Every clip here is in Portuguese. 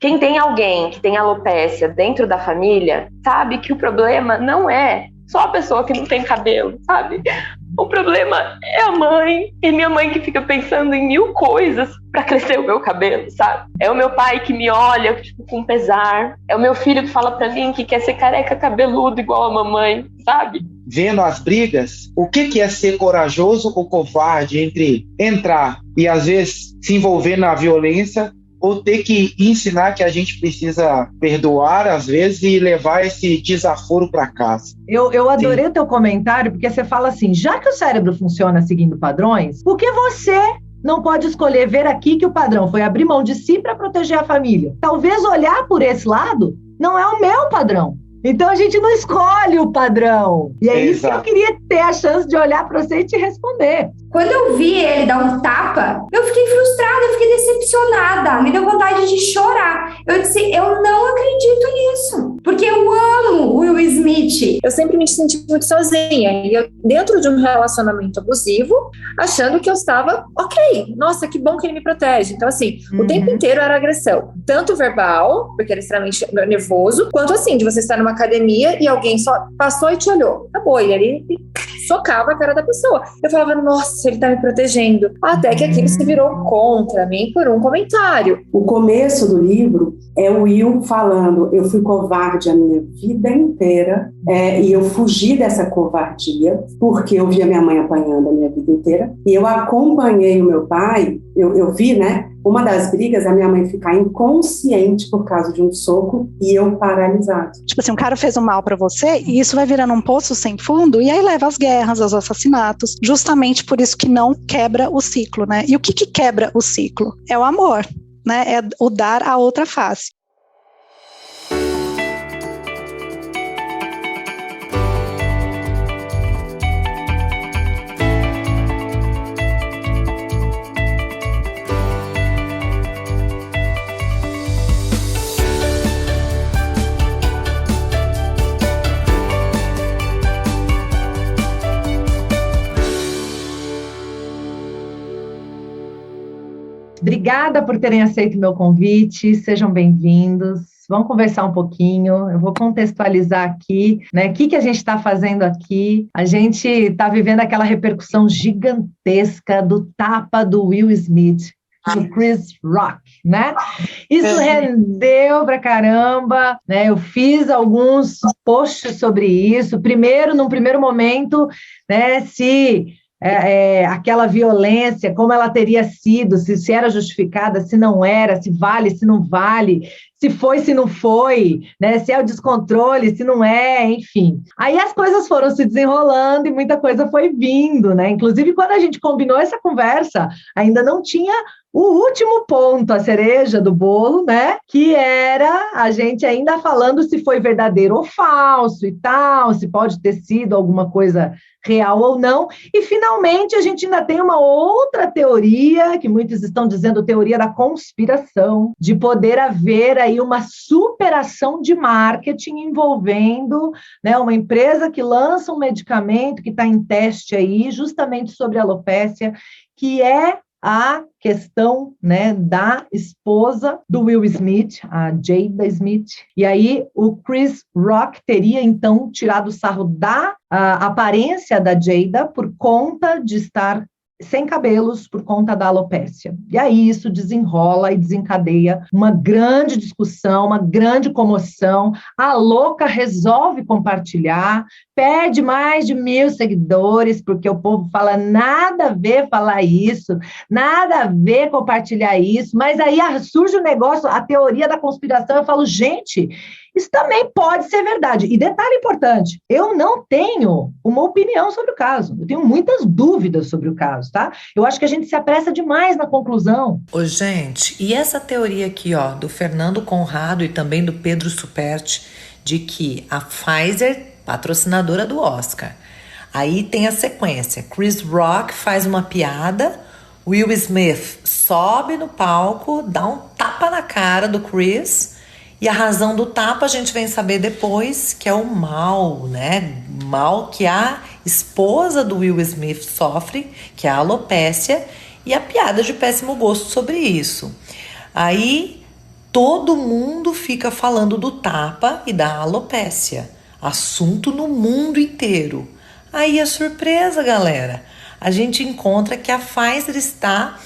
Quem tem alguém que tem alopecia dentro da família, sabe que o problema não é só a pessoa que não tem cabelo, sabe? O problema é a mãe, e minha mãe que fica pensando em 1000 coisas pra crescer o meu cabelo, sabe? É o meu pai que me olha, tipo, com pesar. É o meu filho que fala pra mim que quer ser careca cabeludo igual a mamãe, sabe? Vendo as brigas, o que é ser corajoso ou covarde entre entrar e às vezes se envolver na violência ou ter que ensinar que a gente precisa perdoar às vezes e levar esse desaforo para casa. Eu adorei o teu comentário, porque você fala assim, já que o cérebro funciona seguindo padrões, por que você não pode escolher ver aqui que o padrão foi abrir mão de si para proteger a família? Talvez olhar por esse lado não é o meu padrão. Então a gente não escolhe o padrão. E é isso que eu queria ter a chance de olhar para você e te responder. Quando eu vi ele dar um tapa, eu fiquei frustrada, eu fiquei decepcionada, me deu vontade de chorar. Eu disse, eu não acredito nisso, porque eu amo o Will Smith. Eu sempre me senti muito sozinha, e eu, dentro de um relacionamento abusivo, achando que eu estava ok, nossa, que bom que ele me protege. Então assim, o tempo inteiro era agressão, tanto verbal, porque era extremamente nervoso, quanto assim, de você estar numa academia e alguém só passou e te olhou, acabou, e ele socava a cara da pessoa. Eu falava, nossa, ele tá me protegendo. Até que aquilo se virou contra mim por um comentário. O começo do livro é o Will falando, eu fui covarde a minha vida inteira, e eu fugi dessa covardia, porque eu vi a minha mãe apanhando a minha vida inteira, e eu acompanhei o meu pai, eu vi, né, uma das brigas, a minha mãe ficar inconsciente por causa de um soco e eu paralisado. Tipo assim, um cara fez um mal pra você e isso vai virando um poço sem fundo e aí leva às guerras, aos assassinatos, justamente por isso que não quebra o ciclo, né? E o que quebra o ciclo? É o amor, né? É o dar a outra face. Obrigada por terem aceito o meu convite, sejam bem-vindos. Vamos conversar um pouquinho, eu vou contextualizar aqui, né? O que a gente está fazendo aqui? A gente está vivendo aquela repercussão gigantesca do tapa do Will Smith, do Chris Rock, né? Isso rendeu pra caramba, né? Eu fiz alguns posts sobre isso. Primeiro, num primeiro momento, né? Se aquela violência, como ela teria sido, se era justificada, se não era, se vale, se não vale, se foi, se não foi, né? Se é o descontrole, se não é, enfim. Aí as coisas foram se desenrolando e muita coisa foi vindo, né? Inclusive, quando a gente combinou essa conversa, ainda não tinha o último ponto, a cereja do bolo, né? Que era a gente ainda falando se foi verdadeiro ou falso e tal, se pode ter sido alguma coisa real ou não. E, finalmente, a gente ainda tem uma outra teoria, que muitos estão dizendo teoria da conspiração, de poder haver aí uma superação de marketing envolvendo, né, uma empresa que lança um medicamento que está em teste aí, justamente sobre a alopécia, que é a questão, né, da esposa do Will Smith, a Jada Smith, e aí o Chris Rock teria então tirado sarro da aparência da Jada por conta de estar sem cabelos por conta da alopécia. E aí isso desenrola e desencadeia uma grande discussão, uma grande comoção. A louca resolve compartilhar, perde mais de 1000 seguidores, porque o povo fala nada a ver falar isso, nada a ver compartilhar isso, mas aí surge o negócio, a teoria da conspiração, eu falo, gente, isso também pode ser verdade. E detalhe importante, eu não tenho uma opinião sobre o caso, eu tenho muitas dúvidas sobre o caso, tá? Eu acho que a gente se apressa demais na conclusão. Ô, gente, e essa teoria aqui, ó, do Fernando Conrado e também do Pedro Superti, de que a Pfizer, patrocinadora do Oscar, aí tem a sequência, Chris Rock faz uma piada, Will Smith sobe no palco, dá um tapa na cara do Chris, e a razão do tapa a gente vem saber depois, que é o mal, né? Mal que a esposa do Will Smith sofre, que é a alopécia, e a piada de péssimo gosto sobre isso. Aí Todo mundo fica falando do tapa e da alopécia. Assunto no mundo inteiro. Aí a surpresa, galera. A gente encontra que a Pfizer está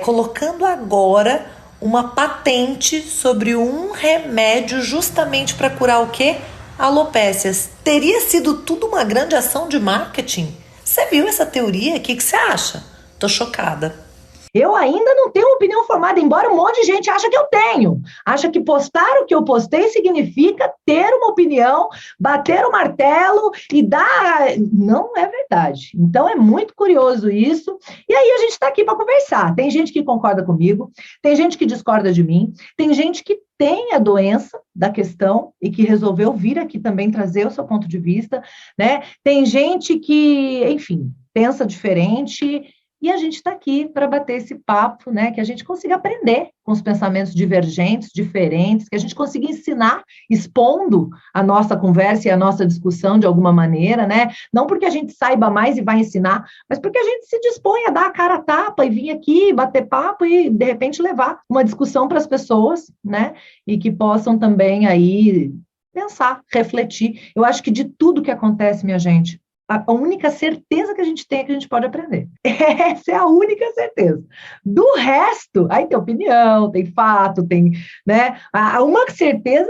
colocando agora uma patente sobre um remédio justamente para curar o quê? Alopécias. Teria sido tudo uma grande ação de marketing? Você viu essa teoria? O que você acha? Tô chocada. Eu ainda não tenho opinião formada, embora um monte de gente acha que eu tenho. Acha que postar o que eu postei significa ter uma opinião, bater o martelo e dar... Não é verdade. Então é muito curioso isso. E aí a gente está aqui para conversar. Tem gente que concorda comigo, tem gente que discorda de mim, tem gente que tem a doença da questão e que resolveu vir aqui também trazer o seu ponto de vista, né? Tem gente que, enfim, pensa diferente. E a gente está aqui para bater esse papo, né? Que a gente consiga aprender com os pensamentos divergentes, diferentes, que a gente consiga ensinar, expondo a nossa conversa e a nossa discussão de alguma maneira, né? Não porque a gente saiba mais e vai ensinar, mas porque a gente se dispõe a dar a cara a tapa e vir aqui bater papo e, de repente, levar uma discussão para as pessoas, né? E que possam também aí pensar, refletir. Eu acho que de tudo que acontece, minha gente, a única certeza que a gente tem é que a gente pode aprender. Essa é a única certeza. Do resto, aí tem opinião, tem fato, tem, né? Uma certeza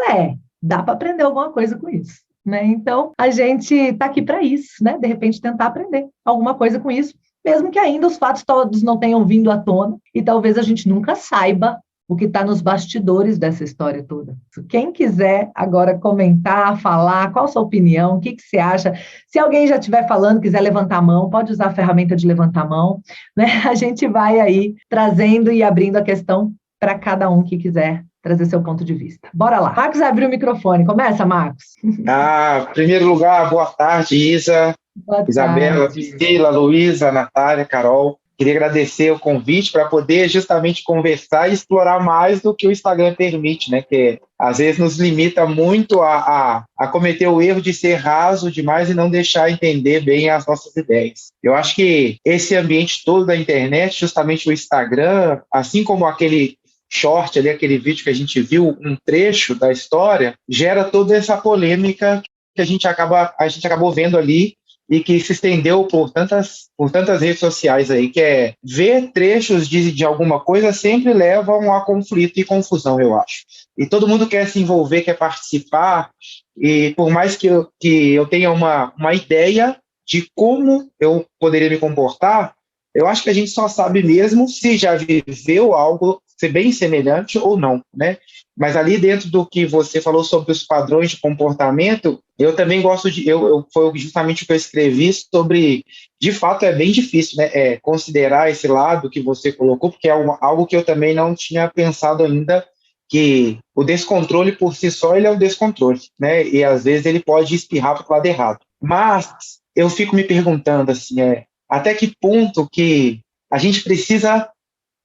dá para aprender alguma coisa com isso, né? Então, a gente está aqui para isso, né? De repente, tentar aprender alguma coisa com isso, mesmo que ainda os fatos todos não tenham vindo à tona, e talvez a gente nunca saiba o que está nos bastidores dessa história toda. Quem quiser agora comentar, falar, qual a sua opinião, o que você acha? Se alguém já estiver falando, quiser levantar a mão, pode usar a ferramenta de levantar a mão, né? A gente vai aí trazendo e abrindo a questão para cada um que quiser trazer seu ponto de vista. Bora lá. Marcos abriu o microfone. Começa, Marcos. Em primeiro lugar, boa tarde, Isa, boa Isabela, Priscila, Luísa, Natália, Carol. Queria agradecer o convite para poder justamente conversar e explorar mais do que o Instagram permite, né? Que às vezes nos limita muito a cometer o erro de ser raso demais e não deixar entender bem as nossas ideias. Eu acho que esse ambiente todo da internet, justamente o Instagram, assim como aquele short ali, aquele vídeo que a gente viu, um trecho da história, gera toda essa polêmica que a gente acabou vendo ali, e que se estendeu por tantas redes sociais aí, que é ver trechos de alguma coisa sempre levam a conflito e confusão, eu acho. E todo mundo quer se envolver, quer participar, e por mais que eu tenha uma ideia de como eu poderia me comportar, eu acho que a gente só sabe mesmo se já viveu algo ser bem semelhante ou não, né? Mas ali dentro do que você falou sobre os padrões de comportamento, eu também gosto foi justamente o que eu escrevi sobre, de fato é bem difícil, né? Considerar esse lado que você colocou, porque é algo que eu também não tinha pensado ainda, que o descontrole por si só, ele é um descontrole, né? E às vezes ele pode espirrar para o lado errado. Mas eu fico me perguntando assim, até que ponto que a gente precisa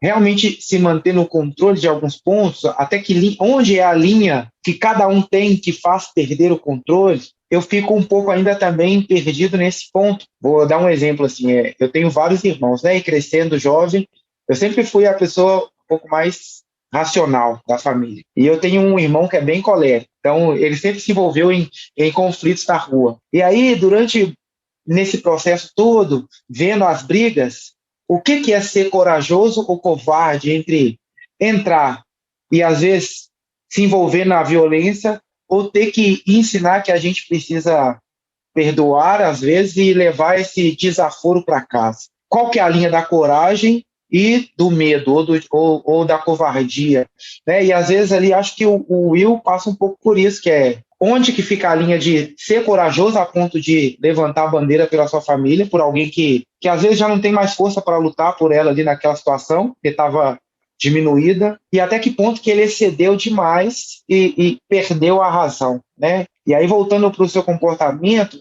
realmente se manter no controle de alguns pontos, até que onde é a linha que cada um tem que faz perder o controle, eu fico um pouco ainda também perdido nesse ponto. Vou dar um exemplo assim, eu tenho vários irmãos, né, e crescendo jovem, eu sempre fui a pessoa um pouco mais racional da família. E eu tenho um irmão que é bem colérico, então ele sempre se envolveu em conflitos na rua. E aí, nesse processo todo, vendo as brigas, o que é ser corajoso ou covarde entre entrar e, às vezes, se envolver na violência ou ter que ensinar que a gente precisa perdoar, às vezes, e levar esse desaforo para casa? Qual que é a linha da coragem e do medo ou da covardia? Né? E, às vezes, ali, acho que o Will passa um pouco por isso, que é onde que fica a linha de ser corajoso a ponto de levantar a bandeira pela sua família, por alguém que às vezes já não tem mais força para lutar por ela ali naquela situação, que estava diminuída, e até que ponto que ele excedeu demais e perdeu a razão, né? E aí, voltando para o seu comportamento,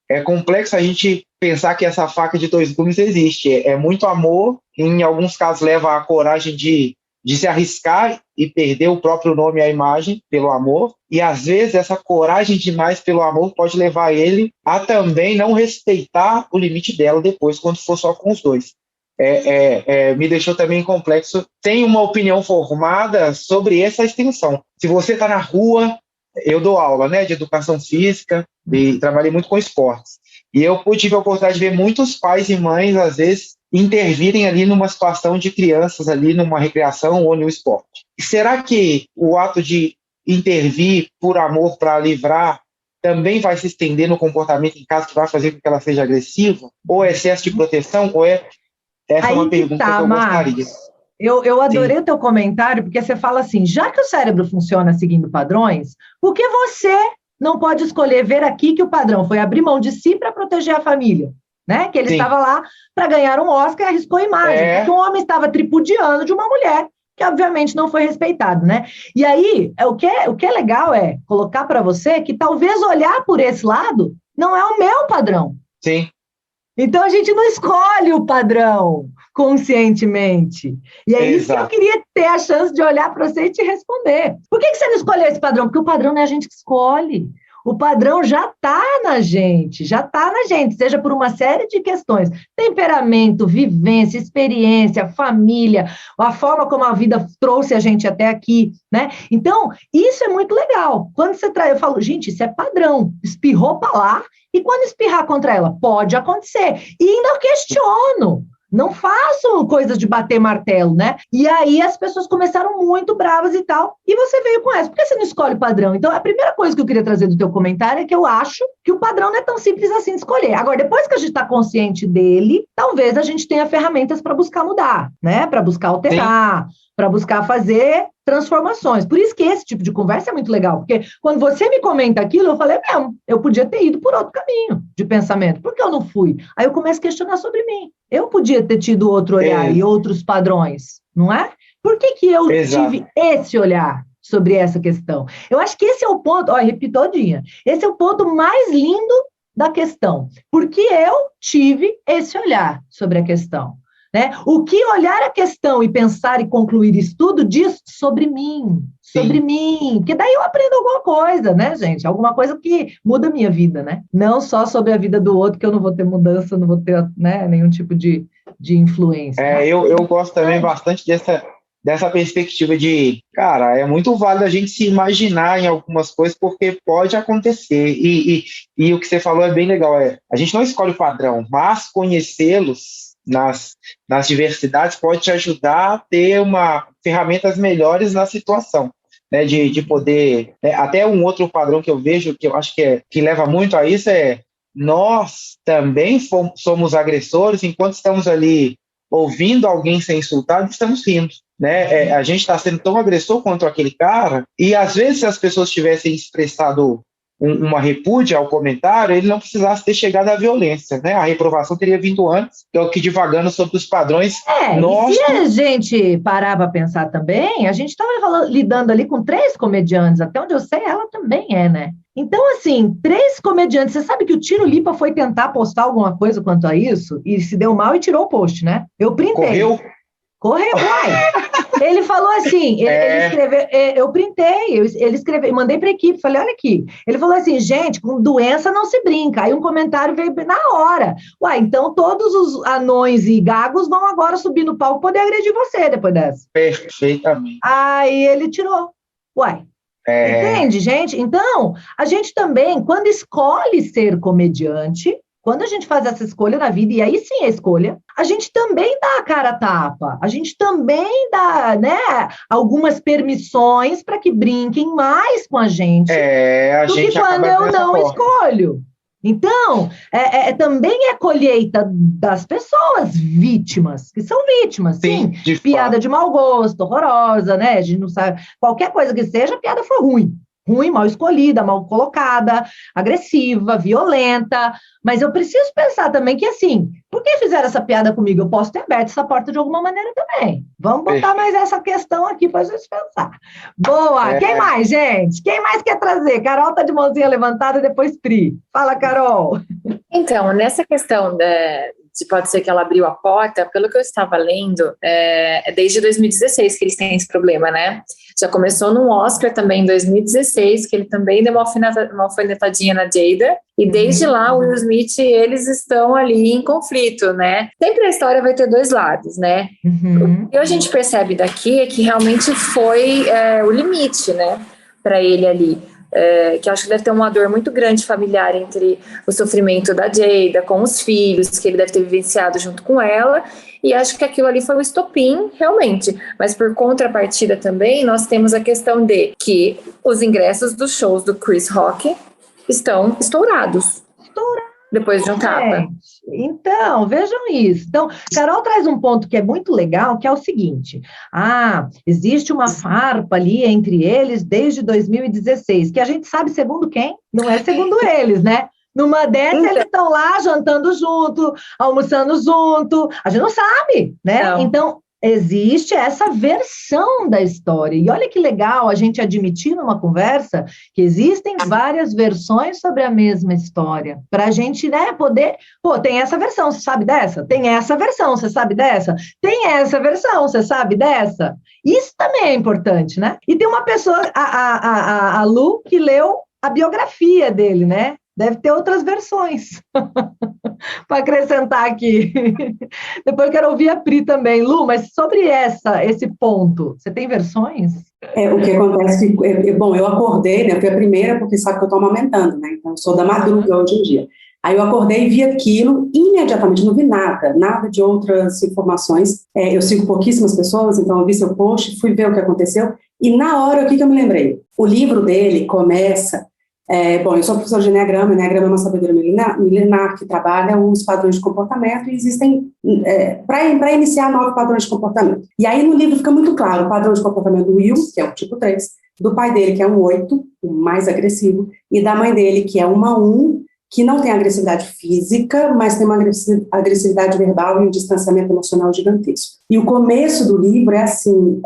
é complexo a gente pensar que essa faca de dois gumes existe. É muito amor, em alguns casos leva a coragem de se arriscar e perder o próprio nome e a imagem pelo amor, e às vezes essa coragem demais pelo amor pode levar ele a também não respeitar o limite dela depois, quando for só com os dois. me deixou também complexo. Tem uma opinião formada sobre essa extensão. Se você está na rua, eu dou aula, né, de educação física e trabalhei muito com esportes. E eu tive a oportunidade de ver muitos pais e mães, às vezes, intervirem ali numa situação de crianças ali numa recreação ou no esporte. Será que o ato de intervir por amor para livrar também vai se estender no comportamento em casa que vai fazer com que ela seja agressiva? Ou é excesso de proteção? Ou é... Essa é uma pergunta que eu gostaria. Eu adorei o teu comentário, porque você fala assim, já que o cérebro funciona seguindo padrões, por que você não pode escolher ver aqui que o padrão foi abrir mão de si para proteger a família? Né? Que ele estava lá para ganhar um Oscar e arriscou a imagem, porque um homem estava tripudiando de uma mulher, que obviamente não foi respeitado, né? E aí, o que é legal é colocar para você que talvez olhar por esse lado não é o meu padrão. Sim. Então, a gente não escolhe o padrão conscientemente. E é isso que eu queria ter a chance de olhar para você e te responder. Por que você não escolheu esse padrão? Porque o padrão não é a gente que escolhe. O padrão já está na gente, seja por uma série de questões. Temperamento, vivência, experiência, família, a forma como a vida trouxe a gente até aqui, né? Então, isso é muito legal. Quando você traz, eu falo, gente, isso é padrão. Espirrou para lá, e quando espirrar contra ela, pode acontecer. E ainda eu questiono. Não faço coisas de bater martelo, né? E aí as pessoas começaram muito bravas e tal, e você veio com essa. Por que você não escolhe o padrão? Então, a primeira coisa que eu queria trazer do teu comentário é que eu acho que o padrão não é tão simples assim de escolher. Agora, depois que a gente está consciente dele, talvez a gente tenha ferramentas para buscar mudar, né? Para buscar alterar, para buscar fazer transformações. Por isso que esse tipo de conversa é muito legal, porque quando você me comenta aquilo, eu falei, mesmo, eu podia ter ido por outro caminho de pensamento. Por que eu não fui? Aí eu começo a questionar sobre mim. Eu podia ter tido outro olhar e outros padrões, não é? Por que eu tive esse olhar sobre essa questão? Eu acho que esse é o ponto, repito todinha, esse é o ponto mais lindo da questão, porque eu tive esse olhar sobre a questão. Né? O que olhar a questão e pensar e concluir isso tudo diz sobre mim, porque daí eu aprendo alguma coisa, né, gente? Alguma coisa que muda a minha vida, né? Não só sobre a vida do outro, que eu não vou ter mudança, não vou ter, né, nenhum tipo de influência. Eu gosto também bastante dessa perspectiva de, cara, é muito válido a gente se imaginar em algumas coisas, porque pode acontecer. E o que você falou é bem legal, a gente não escolhe o padrão, mas conhecê-los nas diversidades pode te ajudar a ter ferramentas melhores na situação, né, de poder... até um outro padrão que eu vejo, que eu acho que leva muito a isso, nós também somos agressores, enquanto estamos ali ouvindo alguém ser insultado, estamos rindo. Né? A gente está sendo tão agressor contra aquele cara, e às vezes se as pessoas tivessem expressado uma repúdia ao comentário, ele não precisasse ter chegado à violência, né? A reprovação teria vindo antes, que é o que divagando sobre os padrões. E se a gente parar para pensar também, a gente estava lidando ali com 3 comediantes, até onde eu sei, ela também né? Então, assim, 3 comediantes, você sabe que o Tiro Lipa foi tentar postar alguma coisa quanto a isso, e se deu mal e tirou o post, né? Eu printei. Correu, Ele falou assim, ele escreveu, eu printei, ele escreveu, mandei para a equipe, falei, olha aqui. Ele falou assim, gente, com doença não se brinca. Aí um comentário veio na hora. Então todos os anões e gagos vão agora subir no palco poder agredir você depois dessa. Perfeitamente. Aí ele tirou. Entende, gente? Então, a gente também, quando escolhe ser comediante... Quando a gente faz essa escolha na vida, e aí sim a escolha, a gente também dá a cara a tapa, a gente também dá, né, algumas permissões para que brinquem mais com a gente do que quando eu não escolho. Então, também é colheita das pessoas vítimas, que são vítimas, sim. De piada de mau gosto, horrorosa, né? A gente não sabe, qualquer coisa que seja, a piada foi ruim, mal escolhida, mal colocada, agressiva, violenta, mas eu preciso pensar também que, assim, por que fizeram essa piada comigo? Eu posso ter aberto essa porta de alguma maneira também. Vamos botar mais essa questão aqui para a gente pensar. Boa! Quem mais, gente? Quem mais quer trazer? Carol tá de mãozinha levantada, depois Pri. Fala, Carol! Então, nessa questão se pode ser que ela abriu a porta, pelo que eu estava lendo, é desde 2016 que eles têm esse problema, né? Já começou no Oscar também em 2016, que ele também deu uma alfinetadinha na Jada, e desde lá o Will Smith e eles estão ali em conflito, né? Sempre a história vai ter dois lados, né? O que a gente percebe daqui é que realmente foi o limite, né? Para ele ali. Que eu acho que deve ter uma dor muito grande familiar entre o sofrimento da Jada com os filhos, que ele deve ter vivenciado junto com ela, e acho que aquilo ali foi o estopim, realmente. Mas por contrapartida também, nós temos a questão de que os ingressos dos shows do Chris Rock estão estourados. Depois de um tapa. Então, vejam isso. Então, Carol traz um ponto que é muito legal, que é o seguinte. Existe uma farpa ali entre eles desde 2016, que a gente sabe segundo quem? Não é segundo eles, né? Numa dessas, eles estão lá jantando junto, almoçando junto. A gente não sabe, né? Não. Então, existe essa versão da história. E olha que legal a gente admitir numa conversa que existem várias versões sobre a mesma história. Para a gente, né, poder... tem essa versão, você sabe dessa? Tem essa versão, você sabe dessa? Tem essa versão, você sabe dessa? Isso também é importante, né? E tem uma pessoa, a Lu, que leu a biografia dele, né? Deve ter outras versões para acrescentar aqui. Depois eu quero ouvir a Pri também. Lu, mas sobre esse ponto, você tem versões? O que acontece, eu acordei, né? Eu fui a primeira, porque sabe que eu estou amamentando, né? Então, eu sou da madruga hoje em dia. Aí eu acordei e vi aquilo, imediatamente não vi nada de outras informações. Eu sigo pouquíssimas pessoas, então eu vi seu post, fui ver o que aconteceu, e na hora, o que eu me lembrei? O livro dele começa... eu sou professora de Enneagrama. Enneagrama é uma sabedoria milenar que trabalha os padrões de comportamento, e existem, para iniciar, 9 padrões de comportamento. E aí no livro fica muito claro o padrão de comportamento do Will, que é o tipo 3, do pai dele, que é um 8, o mais agressivo, e da mãe dele, que é uma 1, que não tem agressividade física, mas tem uma agressividade verbal e um distanciamento emocional gigantesco. E o começo do livro é assim,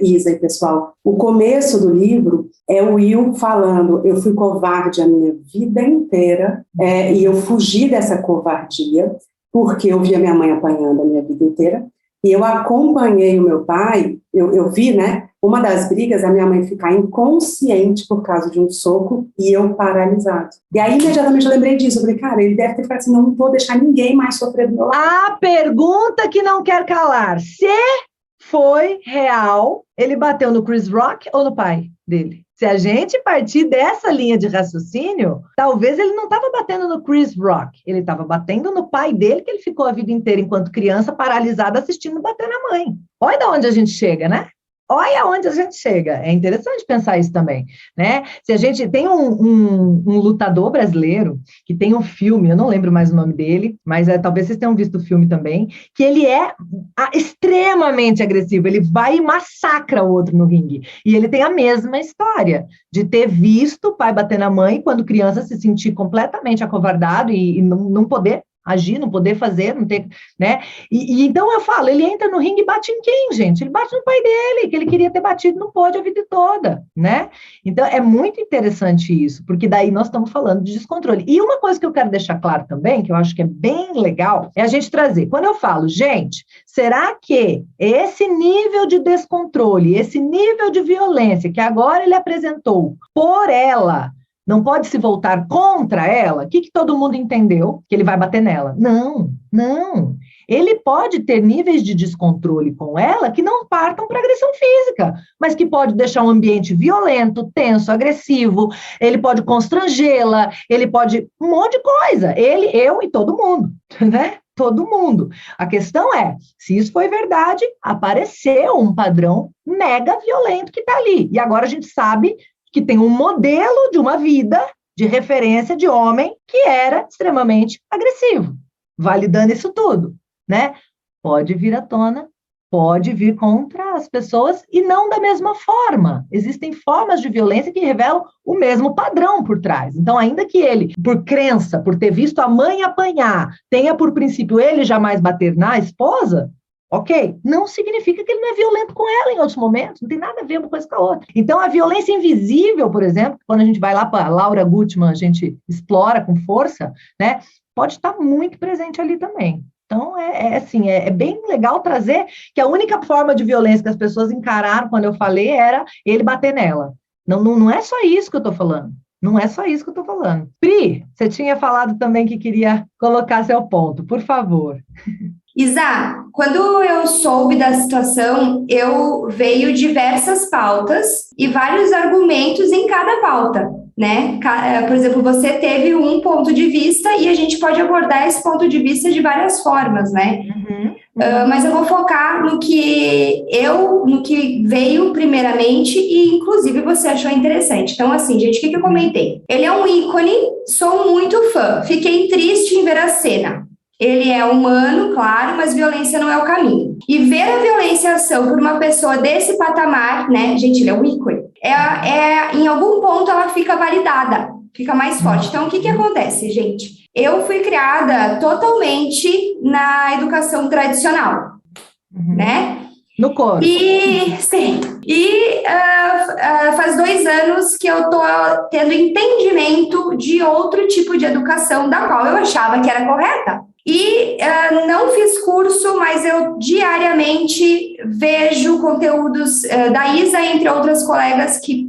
Isa e pessoal, o começo do livro é o Will falando: eu fui covarde a minha vida inteira, e eu fugi dessa covardia, porque eu via minha mãe apanhando a minha vida inteira, e eu acompanhei o meu pai, eu vi, né, uma das brigas, a minha mãe ficar inconsciente por causa de um soco e eu paralisado. E aí, imediatamente, eu lembrei disso. Eu falei, cara, ele deve ter ficado assim: não vou deixar ninguém mais sofrer do meu lado. A pergunta que não quer calar: se foi real, ele bateu no Chris Rock ou no pai dele? Se a gente partir dessa linha de raciocínio, talvez ele não estava batendo no Chris Rock, ele estava batendo no pai dele, que ele ficou a vida inteira, enquanto criança, paralisado, assistindo bater na mãe. Olha de onde a gente chega, né? Olha onde a gente chega. É interessante pensar isso também, né? Se a gente tem um lutador brasileiro que tem um filme, eu não lembro mais o nome dele, mas talvez vocês tenham visto o filme também, que ele é extremamente agressivo, ele vai e massacra o outro no ringue. E ele tem a mesma história de ter visto o pai bater na mãe quando criança, se sentir completamente acovardado e não poder agir, não poder fazer, não ter, né? E então eu falo, ele entra no ringue e bate em quem, gente? Ele bate no pai dele, que ele queria ter batido, não pôde a vida toda, né? Então é muito interessante isso, porque daí nós estamos falando de descontrole. E uma coisa que eu quero deixar claro também, que eu acho que é bem legal, é a gente trazer, quando eu falo, gente, será que esse nível de descontrole, esse nível de violência que agora ele apresentou por ela, não pode se voltar contra ela? O que todo mundo entendeu? Que ele vai bater nela. Não. Ele pode ter níveis de descontrole com ela que não partam para agressão física, mas que pode deixar um ambiente violento, tenso, agressivo, ele pode constrangê-la, ele pode um monte de coisa. Ele, eu e todo mundo, né? Todo mundo. A questão é, se isso foi verdade, apareceu um padrão mega violento que está ali. E agora a gente sabe que tem um modelo de uma vida de referência de homem que era extremamente agressivo, validando isso tudo, né? Pode vir à tona, pode vir contra as pessoas e não da mesma forma. Existem formas de violência que revelam o mesmo padrão por trás. Então, ainda que ele, por crença, por ter visto a mãe apanhar, tenha por princípio ele jamais bater na esposa, ok? Não significa que ele não é violento com ela em outros momentos, não tem nada a ver uma coisa com a outra. Então, a violência invisível, por exemplo, quando a gente vai lá para Laura Gutman, a gente explora com força, né? Pode estar muito presente ali também. Então, é bem legal trazer que a única forma de violência que as pessoas encararam quando eu falei era ele bater nela. Não é só isso que eu estou falando. Não é só isso que eu estou falando. Pri, você tinha falado também que queria colocar seu ponto, por favor. Isa, quando eu soube da situação, veio diversas pautas e vários argumentos em cada pauta, né? Por exemplo, você teve um ponto de vista e a gente pode abordar esse ponto de vista de várias formas, né? Mas eu vou focar no que veio primeiramente e, inclusive, você achou interessante. Então, assim, gente, o que eu comentei? Ele é um ícone, sou muito fã. Fiquei triste em ver a cena. Ele é humano, claro, mas violência não é o caminho. E ver a violência em ação por uma pessoa desse patamar, né? Gente, ele é um ícone. Em algum ponto ela fica validada, fica mais forte. Então, o que acontece, gente? Eu fui criada totalmente na educação tradicional, né? No corpo. Sim. Faz 2 anos que eu tô tendo entendimento de outro tipo de educação da qual eu achava que era correta. E não fiz curso, mas eu diariamente vejo conteúdos da Isa, entre outras colegas que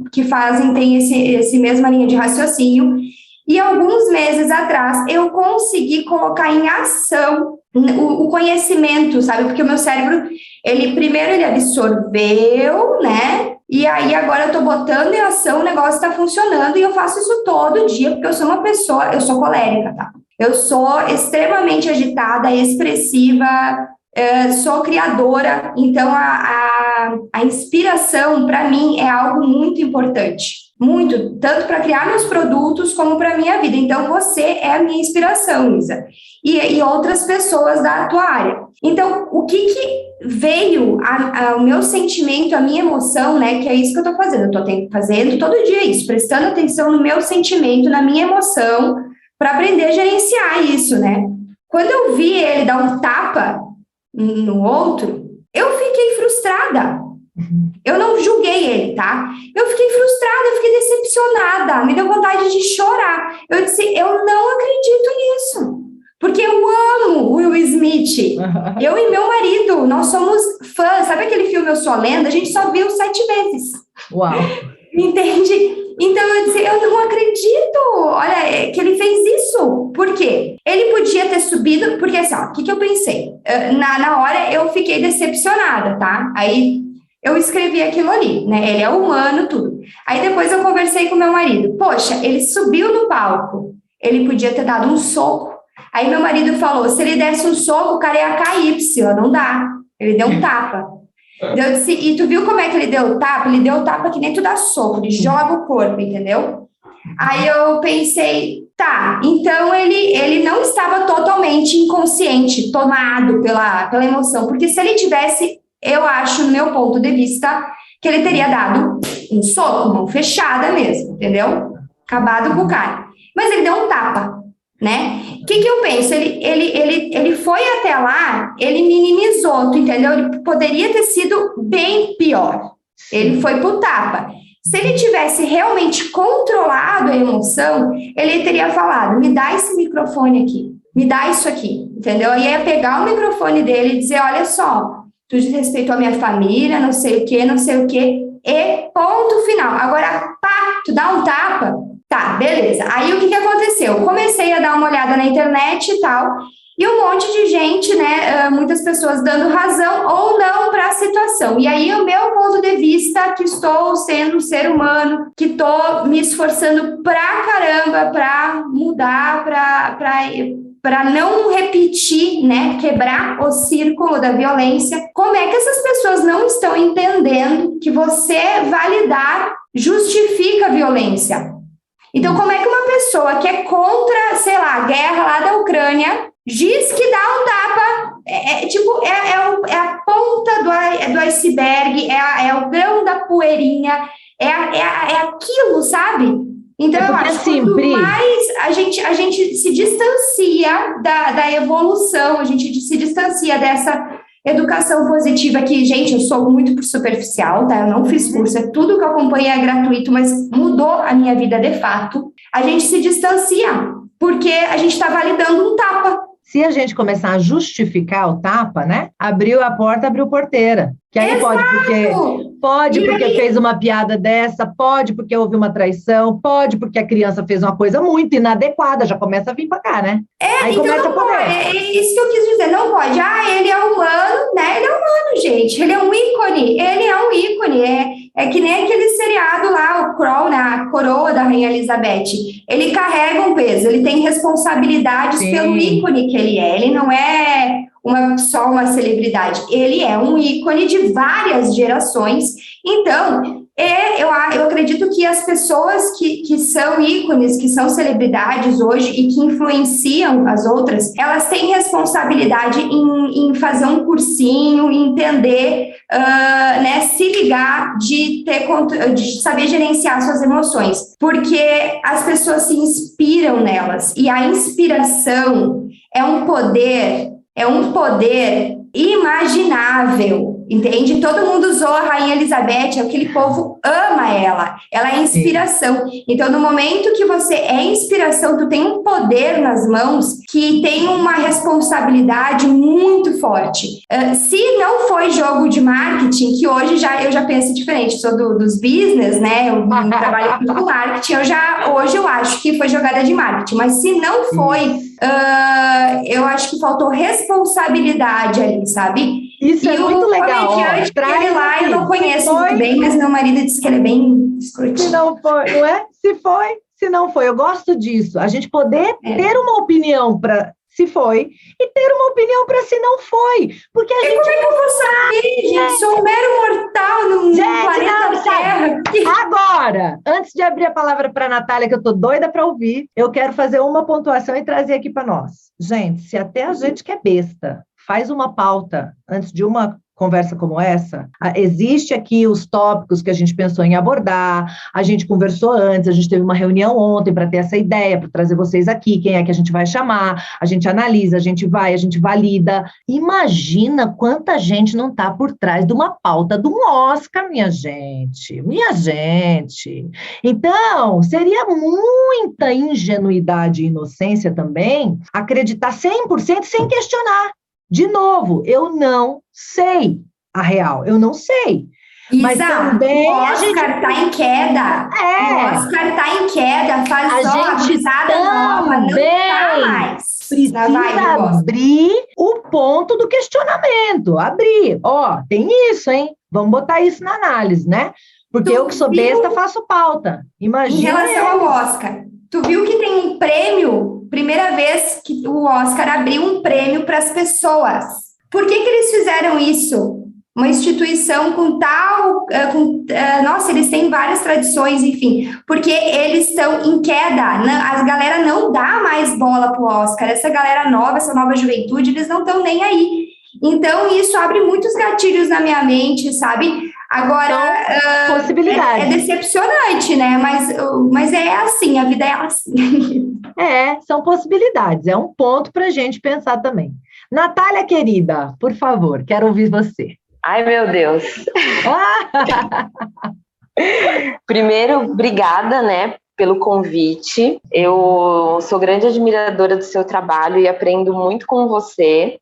têm esse mesma linha de raciocínio. E alguns meses atrás eu consegui colocar em ação o conhecimento, sabe? Porque o meu cérebro, ele absorveu, né? E aí agora eu tô botando em ação, o negócio tá funcionando e eu faço isso todo dia, porque eu sou uma pessoa, eu sou colérica, tá? Eu sou extremamente agitada, expressiva, sou criadora, então a inspiração, para mim, é algo muito importante. Muito, tanto para criar meus produtos como para a minha vida. Então, você é a minha inspiração, Isa. E outras pessoas da tua área. Então, o que veio o meu sentimento, a minha emoção, né? Que é isso que eu estou fazendo. Eu estou fazendo todo dia isso, prestando atenção no meu sentimento, na minha emoção, para aprender a gerenciar isso, né? Quando eu vi ele dar um tapa no outro, eu fiquei frustrada. Eu não julguei ele, tá? Eu fiquei frustrada, eu fiquei decepcionada, me deu vontade de chorar. Eu disse, eu não acredito nisso, porque eu amo o Will Smith. Eu e meu marido, nós somos fãs. Sabe aquele filme Eu Sou a Lenda? A gente só viu 7 vezes. Uau! Entende? Então eu disse, eu não acredito, olha, que ele fez isso. Por quê? Ele podia ter subido, porque assim, ó, o que eu pensei? Na hora eu fiquei decepcionada, tá? Aí eu escrevi aquilo ali, né? Ele é humano, tudo. Aí depois eu conversei com meu marido. Poxa, ele subiu no palco. Ele podia ter dado um soco. Aí meu marido falou, se ele desse um soco, o cara ia cair, não dá. Ele deu um tapa. Eu disse, e tu viu como é que ele deu o tapa? Ele deu o tapa que nem tu dá soco, ele joga o corpo, entendeu? Aí eu pensei, tá, então ele não estava totalmente inconsciente, tomado pela emoção. Porque se ele tivesse... Eu acho, no meu ponto de vista, que ele teria dado um soco, mão fechada mesmo, entendeu? Acabado com o cara. Mas ele deu um tapa, né? O que eu penso? Ele foi até lá, ele minimizou, tu entendeu? Ele poderia ter sido bem pior. Ele foi pro tapa. Se ele tivesse realmente controlado a emoção, ele teria falado, me dá esse microfone aqui, me dá isso aqui, entendeu? E ia pegar o microfone dele e dizer, olha só, tu desrespeitou a minha família, não sei o quê, e ponto final. Agora, pá, tu dá um tapa, tá, beleza. Aí o que aconteceu? Comecei a dar uma olhada na internet e tal, e um monte de gente, né, muitas pessoas dando razão ou não para a situação. E aí o meu ponto de vista, que estou sendo um ser humano, que estou me esforçando pra caramba para mudar, para não repetir, né, quebrar o círculo da violência. Como é que essas pessoas não estão entendendo que você validar justifica a violência? Então, como é que uma pessoa que é contra, sei lá, a guerra lá da Ucrânia diz que dá um tapa, é a ponta do iceberg, é o grão da poeirinha, é aquilo, sabe? Então, eu acho que quanto mais a gente se distancia da evolução, a gente se distancia dessa educação positiva que, gente, eu sou muito superficial, tá? Eu não fiz curso, tudo que eu acompanhei é gratuito, mas mudou a minha vida de fato. A gente se distancia, porque a gente está validando um tapa. Se a gente começar a justificar o tapa, né? Abriu a porta, abriu porteira. Que aí pode porque fez uma piada dessa, pode porque houve uma traição, pode porque a criança fez uma coisa muito inadequada, já começa a vir pra cá, né? Aí então começa não pode. É isso que eu quis dizer, não pode. Ele é humano, né? Ele é humano, gente. Ele é um ícone. É que nem aquele seriado lá, o Crown, né? A coroa da Rainha Elizabeth. Ele carrega um peso, ele tem responsabilidades pelo ícone que ele é. Ele não é só uma celebridade, ele é um ícone de várias gerações. Então, eu acredito que as pessoas que são ícones, que são celebridades hoje e que influenciam as outras, elas têm responsabilidade em fazer um cursinho, entender, né, se ligar, de saber gerenciar suas emoções, porque as pessoas se inspiram nelas, e a inspiração é um poder imaginável, entende? Todo mundo usou a Rainha Elizabeth, aquele povo ama ela é inspiração. Então, no momento que você é inspiração, tu tem um poder nas mãos que tem uma responsabilidade muito forte. Se não foi jogo de marketing, que hoje eu já penso diferente, sou dos business, né? Eu trabalho com marketing, hoje eu acho que foi jogada de marketing, mas se não foi, eu acho que faltou responsabilidade ali, sabe? Isso é muito legal. Ele lá, eu não conheço muito bem, mas meu marido disse que ele é bem escrotinho. Se não foi, não é? Se não foi. Eu gosto disso. A gente poder ter uma opinião para se foi e ter uma opinião para se não foi. Porque a gente como é que eu vou saber, gente? Sou um mero mortal no planeta Terra. Agora, antes de abrir a palavra para a Natália, que eu tô doida para ouvir, eu quero fazer uma pontuação e trazer aqui para nós. Gente, se até a gente que é besta faz uma pauta antes de uma conversa como essa, existe aqui os tópicos que a gente pensou em abordar, a gente conversou antes, a gente teve uma reunião ontem para ter essa ideia, para trazer vocês aqui, quem é que a gente vai chamar, a gente analisa, a gente valida. Imagina quanta gente não está por trás de uma pauta de um Oscar, minha gente. Então, seria muita ingenuidade e inocência também acreditar 100% sem questionar. De novo, eu não sei a real, eu não sei. Isa, mas também o Oscar está em queda. O Oscar está em queda, faz só a risada nova, não tá mais. Precisa abrir o ponto do questionamento, tem isso, hein? Vamos botar isso na análise, né? Porque eu que sou besta faço pauta. Imagina. Em relação ao Oscar, tu viu que tem um prêmio? Primeira vez que o Oscar abriu um prêmio para as pessoas. Por que eles fizeram isso? Uma instituição com tal... nossa, eles têm várias tradições, enfim. Porque eles estão em queda. A galera não dá mais bola para o Oscar. Essa galera nova, essa nova juventude, eles não estão nem aí. Então, isso abre muitos gatilhos na minha mente, sabe? Agora, possibilidades. É decepcionante, né? Mas é assim, a vida é assim. São possibilidades. É um ponto para a gente pensar também. Natália, querida, por favor, quero ouvir você. Ai, meu Deus. Primeiro, obrigada, né, pelo convite. Eu sou grande admiradora do seu trabalho e aprendo muito com você.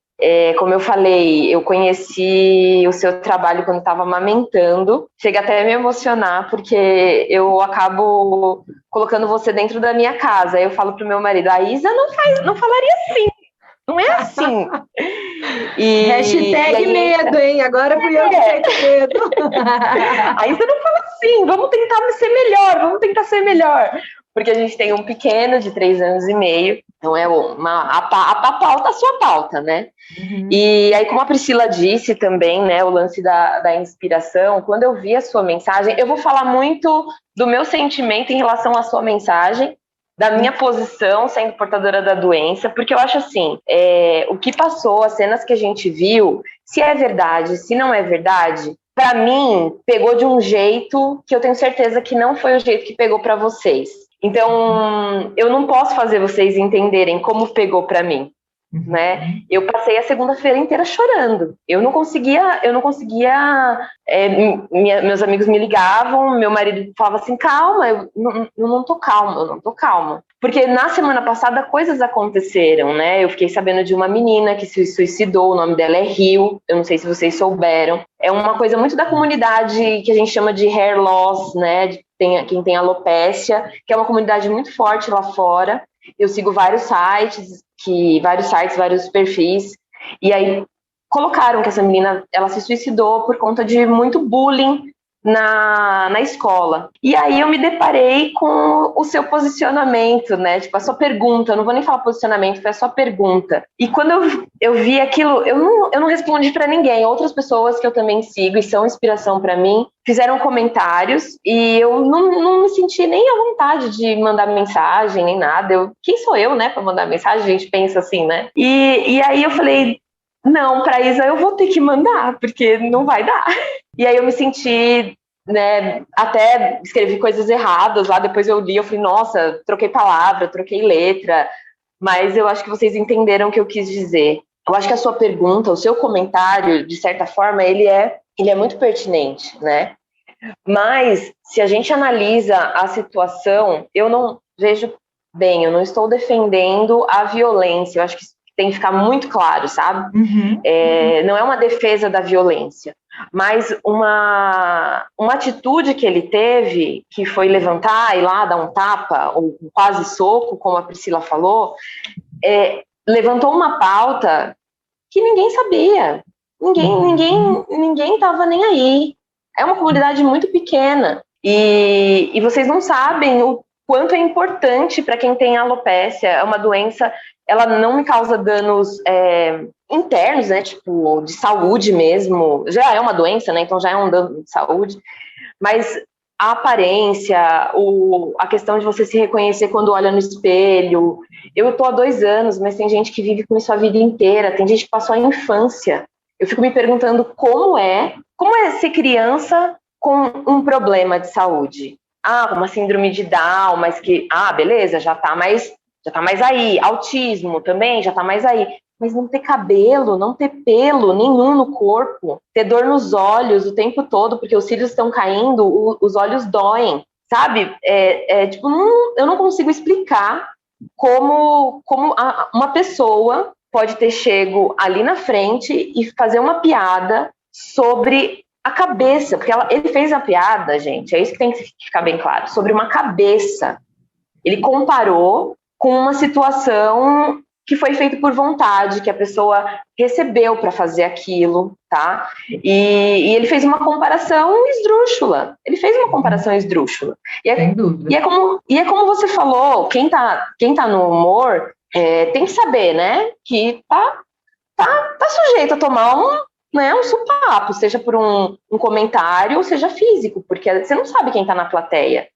Como eu falei, eu conheci o seu trabalho quando estava amamentando. Chega até a me emocionar, porque eu acabo colocando você dentro da minha casa. Aí eu falo pro meu marido, a Isa não falaria assim. Não é assim. Hashtag medo, hein? Agora fui eu que tenho medo. Aí você não fala assim, vamos tentar ser melhor. Porque a gente tem um pequeno de 3 anos e meio, então é a pauta, a sua pauta, né? Uhum. E aí, como a Priscila disse também, né, o lance da inspiração, quando eu vi a sua mensagem, eu vou falar muito do meu sentimento em relação à sua mensagem, da minha posição sendo portadora da doença, porque eu acho assim, o que passou, as cenas que a gente viu, se é verdade, se não é verdade, para mim, pegou de um jeito que eu tenho certeza que não foi o jeito que pegou para vocês. Então, eu não posso fazer vocês entenderem como pegou para mim. né? Eu passei a segunda-feira inteira chorando. Eu não conseguia. Meus amigos me ligavam, meu marido falava assim, calma, eu não tô calma. Porque na semana passada coisas aconteceram, né? Eu fiquei sabendo de uma menina que se suicidou, o nome dela é Rio, eu não sei se vocês souberam. É uma coisa muito da comunidade que a gente chama de hair loss, né? Quem tem alopécia, que é uma comunidade muito forte lá fora. Eu sigo vários sites, vários perfis, e aí colocaram que essa menina, ela se suicidou por conta de muito bullying na escola. E aí eu me deparei com o seu posicionamento, né? Tipo, a sua pergunta, eu não vou nem falar posicionamento, foi a sua pergunta. E quando eu vi aquilo, eu não respondi para ninguém. Outras pessoas que eu também sigo e são inspiração para mim, fizeram comentários e eu não me senti nem à vontade de mandar mensagem, nem nada. Quem sou eu, né, para mandar mensagem? A gente pensa assim, né? E aí eu falei, não, pra Isa eu vou ter que mandar, porque não vai dar. E aí eu me senti, né, até escrevi coisas erradas lá, depois eu li, eu falei, nossa, troquei palavra, troquei letra, mas eu acho que vocês entenderam o que eu quis dizer. Eu acho que a sua pergunta, o seu comentário, de certa forma, ele é muito pertinente, né? Mas, se a gente analisa a situação, eu não vejo bem, eu não estou defendendo a violência, eu acho que isso tem que ficar muito claro, sabe? Não é uma defesa da violência, mas uma atitude que ele teve, que foi levantar e lá dar um tapa, ou um quase soco, como a Priscila falou, levantou uma pauta que ninguém sabia, ninguém estava nem aí. É uma comunidade muito pequena e vocês não sabem o quanto é importante para quem tem alopécia. É uma doença, ela não me causa danos internos, né, tipo, de saúde mesmo. Já é uma doença, né, então já é um dano de saúde. Mas a aparência, a questão de você se reconhecer quando olha no espelho. Eu estou há 2 anos, mas tem gente que vive com isso a vida inteira. Tem gente que passou a infância. Eu fico me perguntando como é ser criança com um problema de saúde. Uma síndrome de Down, mas que, beleza, já tá mais aí. Autismo também já tá mais aí. Mas não ter cabelo, não ter pelo nenhum no corpo, ter dor nos olhos o tempo todo, porque os cílios estão caindo, os olhos doem, sabe? Tipo, eu não consigo explicar como uma pessoa pode ter chego ali na frente e fazer uma piada sobre a cabeça, porque ele fez a piada, gente, é isso que tem que ficar bem claro, sobre uma cabeça. Ele comparou com uma situação que foi feita por vontade, que a pessoa recebeu para fazer aquilo, tá? E ele fez uma comparação esdrúxula. Sem dúvida. E é como você falou, quem tá no humor tem que saber, né? Que tá sujeito a tomar um supapo, seja por um comentário ou seja físico, porque você não sabe quem tá na plateia.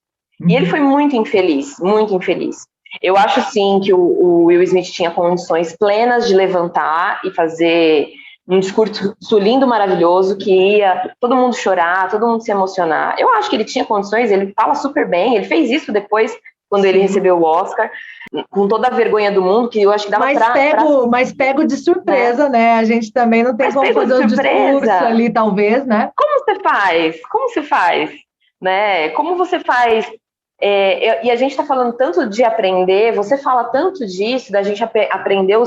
E ele foi muito infeliz, muito infeliz. Eu acho, sim, que o Will Smith tinha condições plenas de levantar e fazer um discurso lindo, maravilhoso, que ia todo mundo chorar, todo mundo se emocionar. Eu acho que ele tinha condições, ele fala super bem, ele fez isso depois, quando ele recebeu o Oscar, com toda a vergonha do mundo, que eu acho que dava Mas pego de surpresa, né? A gente também não tem como fazer um discurso ali, talvez, né? Como se faz? Né? Como você faz... e a gente está falando tanto de aprender, você fala tanto disso, da gente aprender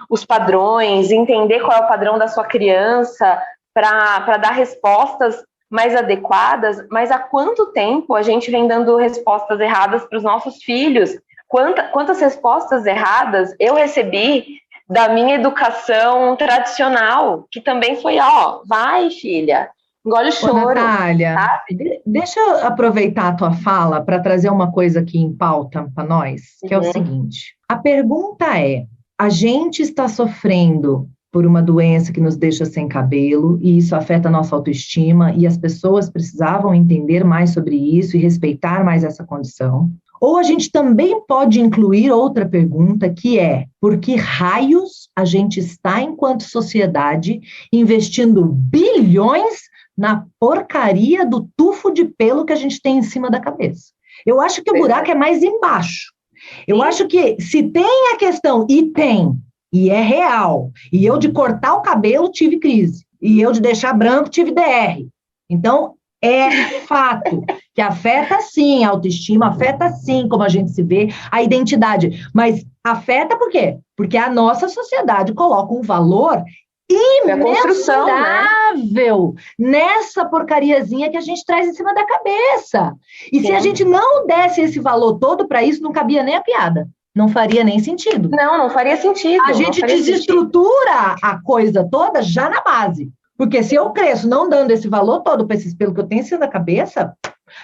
os padrões, entender qual é o padrão da sua criança para dar respostas mais adequadas, mas há quanto tempo a gente vem dando respostas erradas para os nossos filhos? Quantas respostas erradas eu recebi da minha educação tradicional, que também foi, vai, filha, engole o choro. Natália, deixa eu aproveitar a tua fala para trazer uma coisa aqui em pauta para nós, que é o seguinte. A pergunta é, a gente está sofrendo por uma doença que nos deixa sem cabelo, e isso afeta a nossa autoestima, e as pessoas precisavam entender mais sobre isso e respeitar mais essa condição. Ou a gente também pode incluir outra pergunta, que é, por que raios a gente está, enquanto sociedade, investindo bilhões na porcaria do tufo de pelo que a gente tem em cima da cabeça? Eu acho que o buraco é mais embaixo. Eu acho que se tem a questão, e tem, E é real. E eu de cortar o cabelo tive crise. E eu de deixar branco tive DR. Então, é fato que afeta sim a autoestima, afeta sim como a gente se vê, a identidade. Mas afeta por quê? Porque a nossa sociedade coloca um valor imensurável nessa porcariazinha que a gente traz em cima da cabeça. E se a gente não desse esse valor todo para isso, não cabia nem a piada. Não faria nem sentido. Não faria sentido. A gente desestrutura a coisa toda já na base. Porque se eu cresço não dando esse valor todo para esse espelho que eu tenho em cima da cabeça,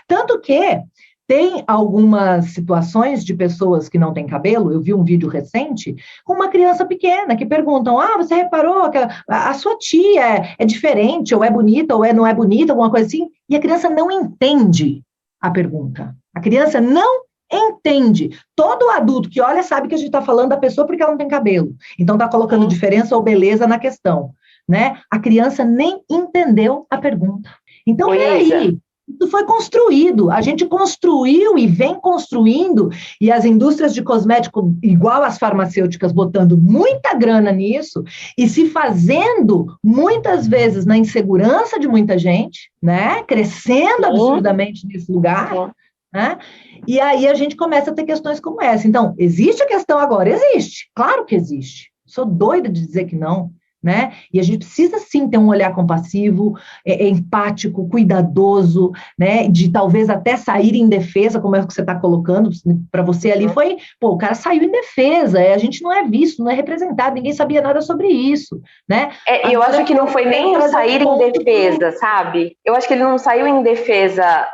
tanto que tem algumas situações de pessoas que não têm cabelo, eu vi um vídeo recente, com uma criança pequena, que perguntam, você reparou que a sua tia é diferente, ou é bonita, ou não é bonita, alguma coisa assim, e a criança não entende a pergunta. A criança não entende. Todo adulto que olha sabe que a gente está falando da pessoa porque ela não tem cabelo. Então está colocando diferença ou beleza na questão, né? A criança nem entendeu a pergunta. Então, peraí, isso foi construído. A gente construiu e vem construindo, e as indústrias de cosmético, igual as farmacêuticas, botando muita grana nisso e se fazendo, muitas vezes, na insegurança de muita gente, né? Crescendo absurdamente nesse lugar, né? E aí a gente começa a ter questões como essa. Então, existe a questão agora? Existe. Claro que existe. Sou doida de dizer que não, né? E a gente precisa, sim, ter um olhar compassivo, empático, cuidadoso, né? De talvez até sair em defesa, como é que você está colocando, para você ali foi, o cara saiu em defesa, a gente não é visto, não é representado, ninguém sabia nada sobre isso, né? Eu acho que não foi nem o sair em defesa, sabe? Eu acho que ele não saiu em defesa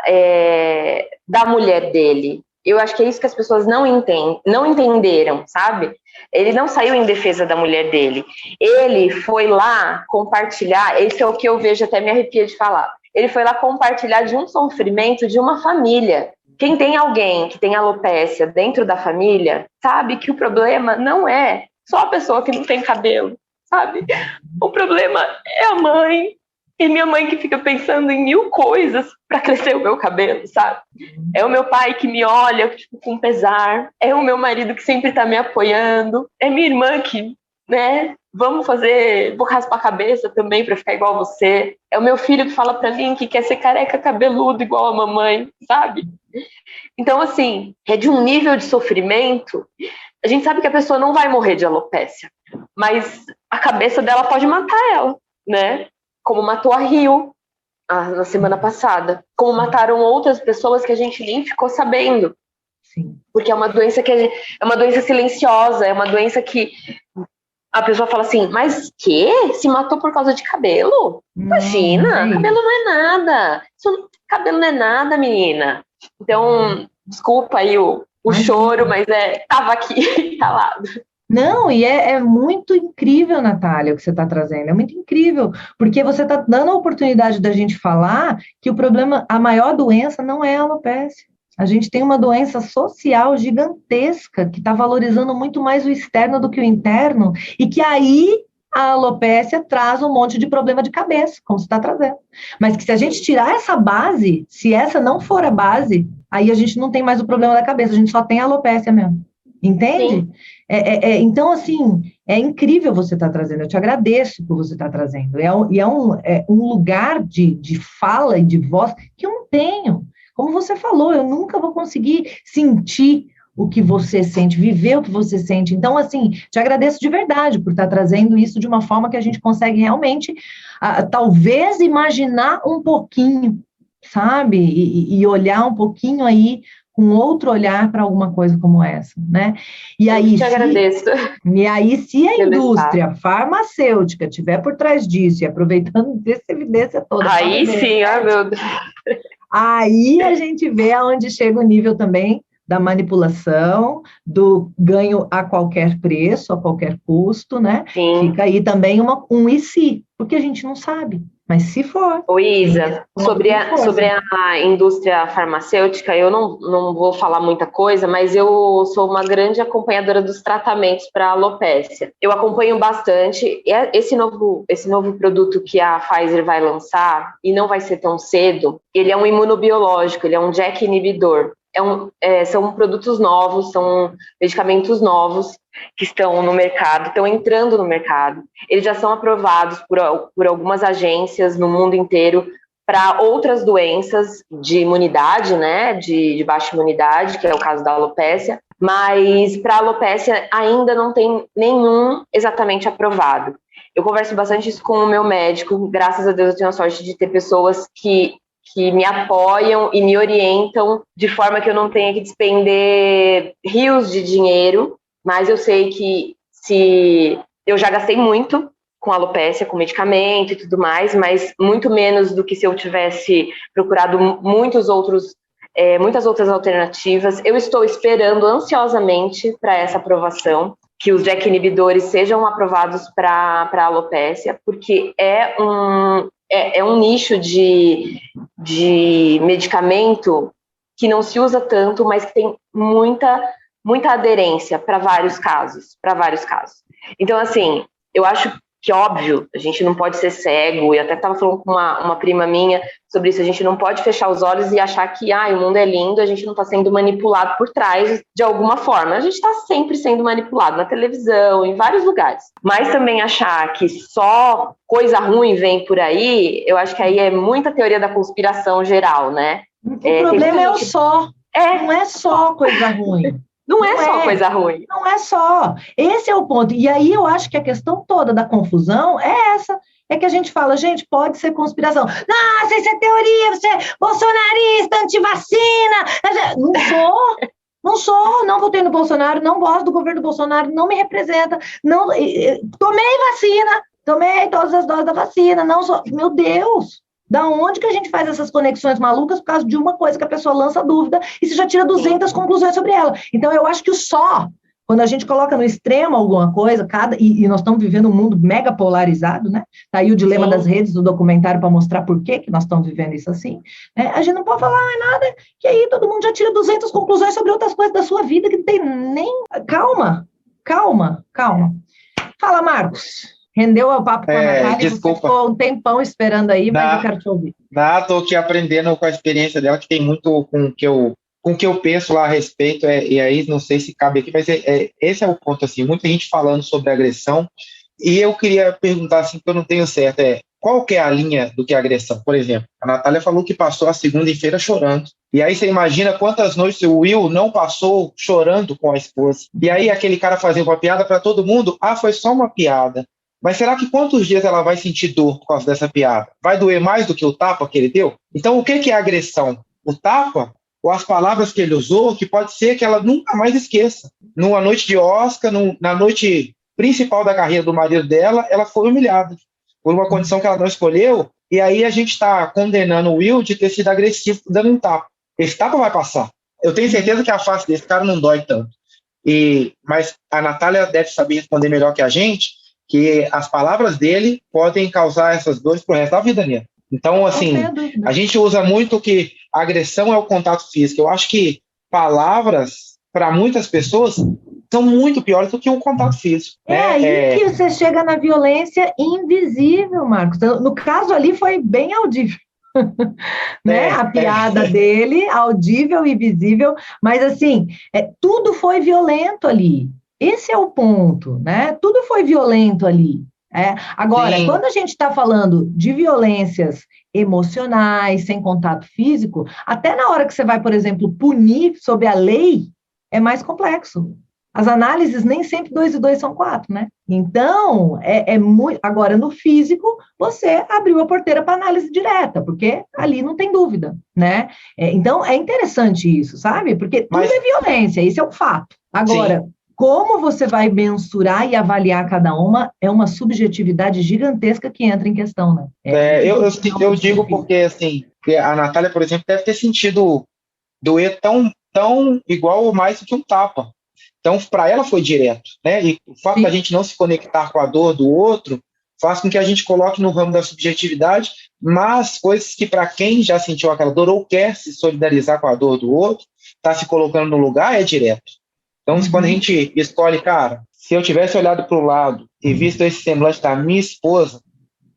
da mulher dele. Eu acho que é isso que as pessoas não entenderam, sabe? Ele não saiu em defesa da mulher dele. Ele foi lá compartilhar, esse é o que eu vejo, até me arrepia de falar. Ele foi lá compartilhar de um sofrimento de uma família. Quem tem alguém que tem alopécia dentro da família, sabe que o problema não é só a pessoa que não tem cabelo, sabe? O problema é a mãe, e minha mãe que fica pensando em 1000 coisas para crescer o meu cabelo, sabe? É o meu pai que me olha com pesar, é o meu marido que sempre tá me apoiando, é minha irmã que, né, vou raspar a cabeça também para ficar igual você, é o meu filho que fala para mim que quer ser careca cabeludo igual a mamãe, sabe? Então, assim, é de um nível de sofrimento, a gente sabe que a pessoa não vai morrer de alopécia, mas a cabeça dela pode matar ela, né? Como matou a Rio na semana passada, como mataram outras pessoas que a gente nem ficou sabendo. Sim. Porque é uma doença é uma doença silenciosa, é uma doença que a pessoa fala assim, mas se matou por causa de cabelo? Imagina, cabelo não é nada. Cabelo não é nada, menina. Então, desculpa aí o choro, mas tava aqui calado. Não, e é muito incrível, Natália, o que você está trazendo, é muito incrível, porque você está dando a oportunidade da gente falar que o problema, a maior doença não é a alopécia. A gente tem uma doença social gigantesca que está valorizando muito mais o externo do que o interno, e que aí a alopécia traz um monte de problema de cabeça, como você está trazendo. Mas que se a gente tirar essa base, se essa não for a base, aí a gente não tem mais o problema da cabeça, a gente só tem a alopécia mesmo. Entende? Então, assim, é incrível você estar trazendo, eu te agradeço por você estar trazendo, é um lugar de fala e de voz que eu não tenho. Como você falou, eu nunca vou conseguir sentir o que você sente, viver o que você sente. Então, assim, te agradeço de verdade por estar trazendo isso de uma forma que a gente consegue realmente, talvez, imaginar um pouquinho, sabe? E olhar um pouquinho aí com outro olhar para alguma coisa como essa, né? E aí, agradeço. E aí, se a indústria farmacêutica estiver por trás disso, e aproveitando dessa evidência toda... Aí sim, meu Deus. Aí a gente vê aonde chega o nível também da manipulação, do ganho a qualquer preço, a qualquer custo, né? Sim. Fica aí também um e se, porque a gente não sabe. Mas se for... Ô, Isa, sobre a indústria farmacêutica, eu não vou falar muita coisa, mas eu sou uma grande acompanhadora dos tratamentos para alopécia. Eu acompanho bastante. Esse novo produto que a Pfizer vai lançar, e não vai ser tão cedo, ele é um imunobiológico, ele é um JAK inibidor. são produtos novos, são medicamentos novos que estão no mercado, estão entrando no mercado. Eles já são aprovados por algumas agências no mundo inteiro para outras doenças de imunidade, né, de baixa imunidade, que é o caso da alopécia, mas para a alopécia ainda não tem nenhum exatamente aprovado. Eu converso bastante isso com o meu médico, graças a Deus eu tenho a sorte de ter pessoas que me apoiam e me orientam de forma que eu não tenha que despender rios de dinheiro, mas eu sei que se eu já gastei muito com alopécia, com medicamento e tudo mais, mas muito menos do que se eu tivesse procurado muitas outras alternativas. Eu estou esperando ansiosamente para essa aprovação, que os JAK inibidores sejam aprovados para a alopécia, porque é um nicho de medicamento que não se usa tanto, mas que tem muita aderência para vários casos. Então, assim, eu acho que, óbvio, a gente não pode ser cego, e até estava falando com uma prima minha sobre isso, a gente não pode fechar os olhos e achar que o mundo é lindo, a gente não está sendo manipulado por trás de alguma forma. A gente está sempre sendo manipulado na televisão, em vários lugares. Mas também achar que só coisa ruim vem por aí, eu acho que aí é muita teoria da conspiração geral, né? O problema é o só. Não é só coisa ruim. Não é só coisa ruim. Não é só. Esse é o ponto. E aí eu acho que a questão toda da confusão é essa. É que a gente fala, gente, pode ser conspiração. Nossa, isso é teoria, você é bolsonarista, antivacina. Não sou, não votei no Bolsonaro, não gosto do governo do Bolsonaro, não me representa. Não, tomei vacina, tomei todas as doses da vacina, não sou. Meu Deus! Da onde que a gente faz essas conexões malucas por causa de uma coisa que a pessoa lança dúvida e você já tira 200 conclusões sobre ela? Então, eu acho que quando a gente coloca no extremo alguma coisa, e nós estamos vivendo um mundo mega polarizado, né? Tá aí o dilema das redes do documentário para mostrar por que nós estamos vivendo isso assim, né? A gente não pode falar nada, que aí todo mundo já tira 200 conclusões sobre outras coisas da sua vida que não tem nem... Calma. Fala, Marcos. Rendeu o papo com a Natália, desculpa. Você ficou um tempão esperando aí, mas eu quero te ouvir. Estou aqui aprendendo com a experiência dela, que tem muito com o que eu penso lá a respeito, e aí não sei se cabe aqui, mas esse é o ponto, assim, muita gente falando sobre agressão, e eu queria perguntar, assim, que eu não tenho certo, qual que é a linha do que é agressão? Por exemplo, a Natália falou que passou a segunda-feira chorando, e aí você imagina quantas noites o Will não passou chorando com a esposa, e aí aquele cara fazia uma piada para todo mundo, foi só uma piada. Mas será que quantos dias ela vai sentir dor por causa dessa piada? Vai doer mais do que o tapa que ele deu? Então, o que é agressão? O tapa ou as palavras que ele usou, que pode ser que ela nunca mais esqueça. Numa noite de Oscar, na noite principal da carreira do marido dela, ela foi humilhada por uma condição que ela não escolheu, e aí a gente está condenando o Will de ter sido agressivo dando um tapa. Esse tapa vai passar. Eu tenho certeza que a face desse cara não dói tanto. Mas a Natália deve saber responder melhor que a gente, que as palavras dele podem causar essas dores pro resto da vida, né? Então, assim, a gente usa muito que a agressão é o contato físico. Eu acho que palavras, para muitas pessoas, são muito piores do que um contato físico. Aí que você chega na violência invisível, Marcos. No caso ali foi bem audível. Né? A piada dele, audível e visível, mas assim, tudo foi violento ali. Esse é o ponto, né? Tudo foi violento ali. Agora, quando a gente está falando de violências emocionais, sem contato físico, até na hora que você vai, por exemplo, punir sob a lei, é mais complexo. As análises nem sempre 2 e 2 são 4, né? Então, muito... Agora, no físico, você abriu a porteira para análise direta, porque ali não tem dúvida, né? Então, é interessante isso, sabe? Porque tudo é violência, isso é um fato. Agora... Como você vai mensurar e avaliar cada uma é uma subjetividade gigantesca que entra em questão, né? Eu digo porque, assim, a Natália, por exemplo, deve ter sentido doer tão igual ou mais do que um tapa. Então, para ela foi direto, né? E o fato da gente não se conectar com a dor do outro faz com que a gente coloque no ramo da subjetividade, mas coisas que para quem já sentiu aquela dor ou quer se solidarizar com a dor do outro, está se colocando no lugar, é direto. Então, quando a gente escolhe, cara, se eu tivesse olhado para o lado e visto esse semblante da minha esposa,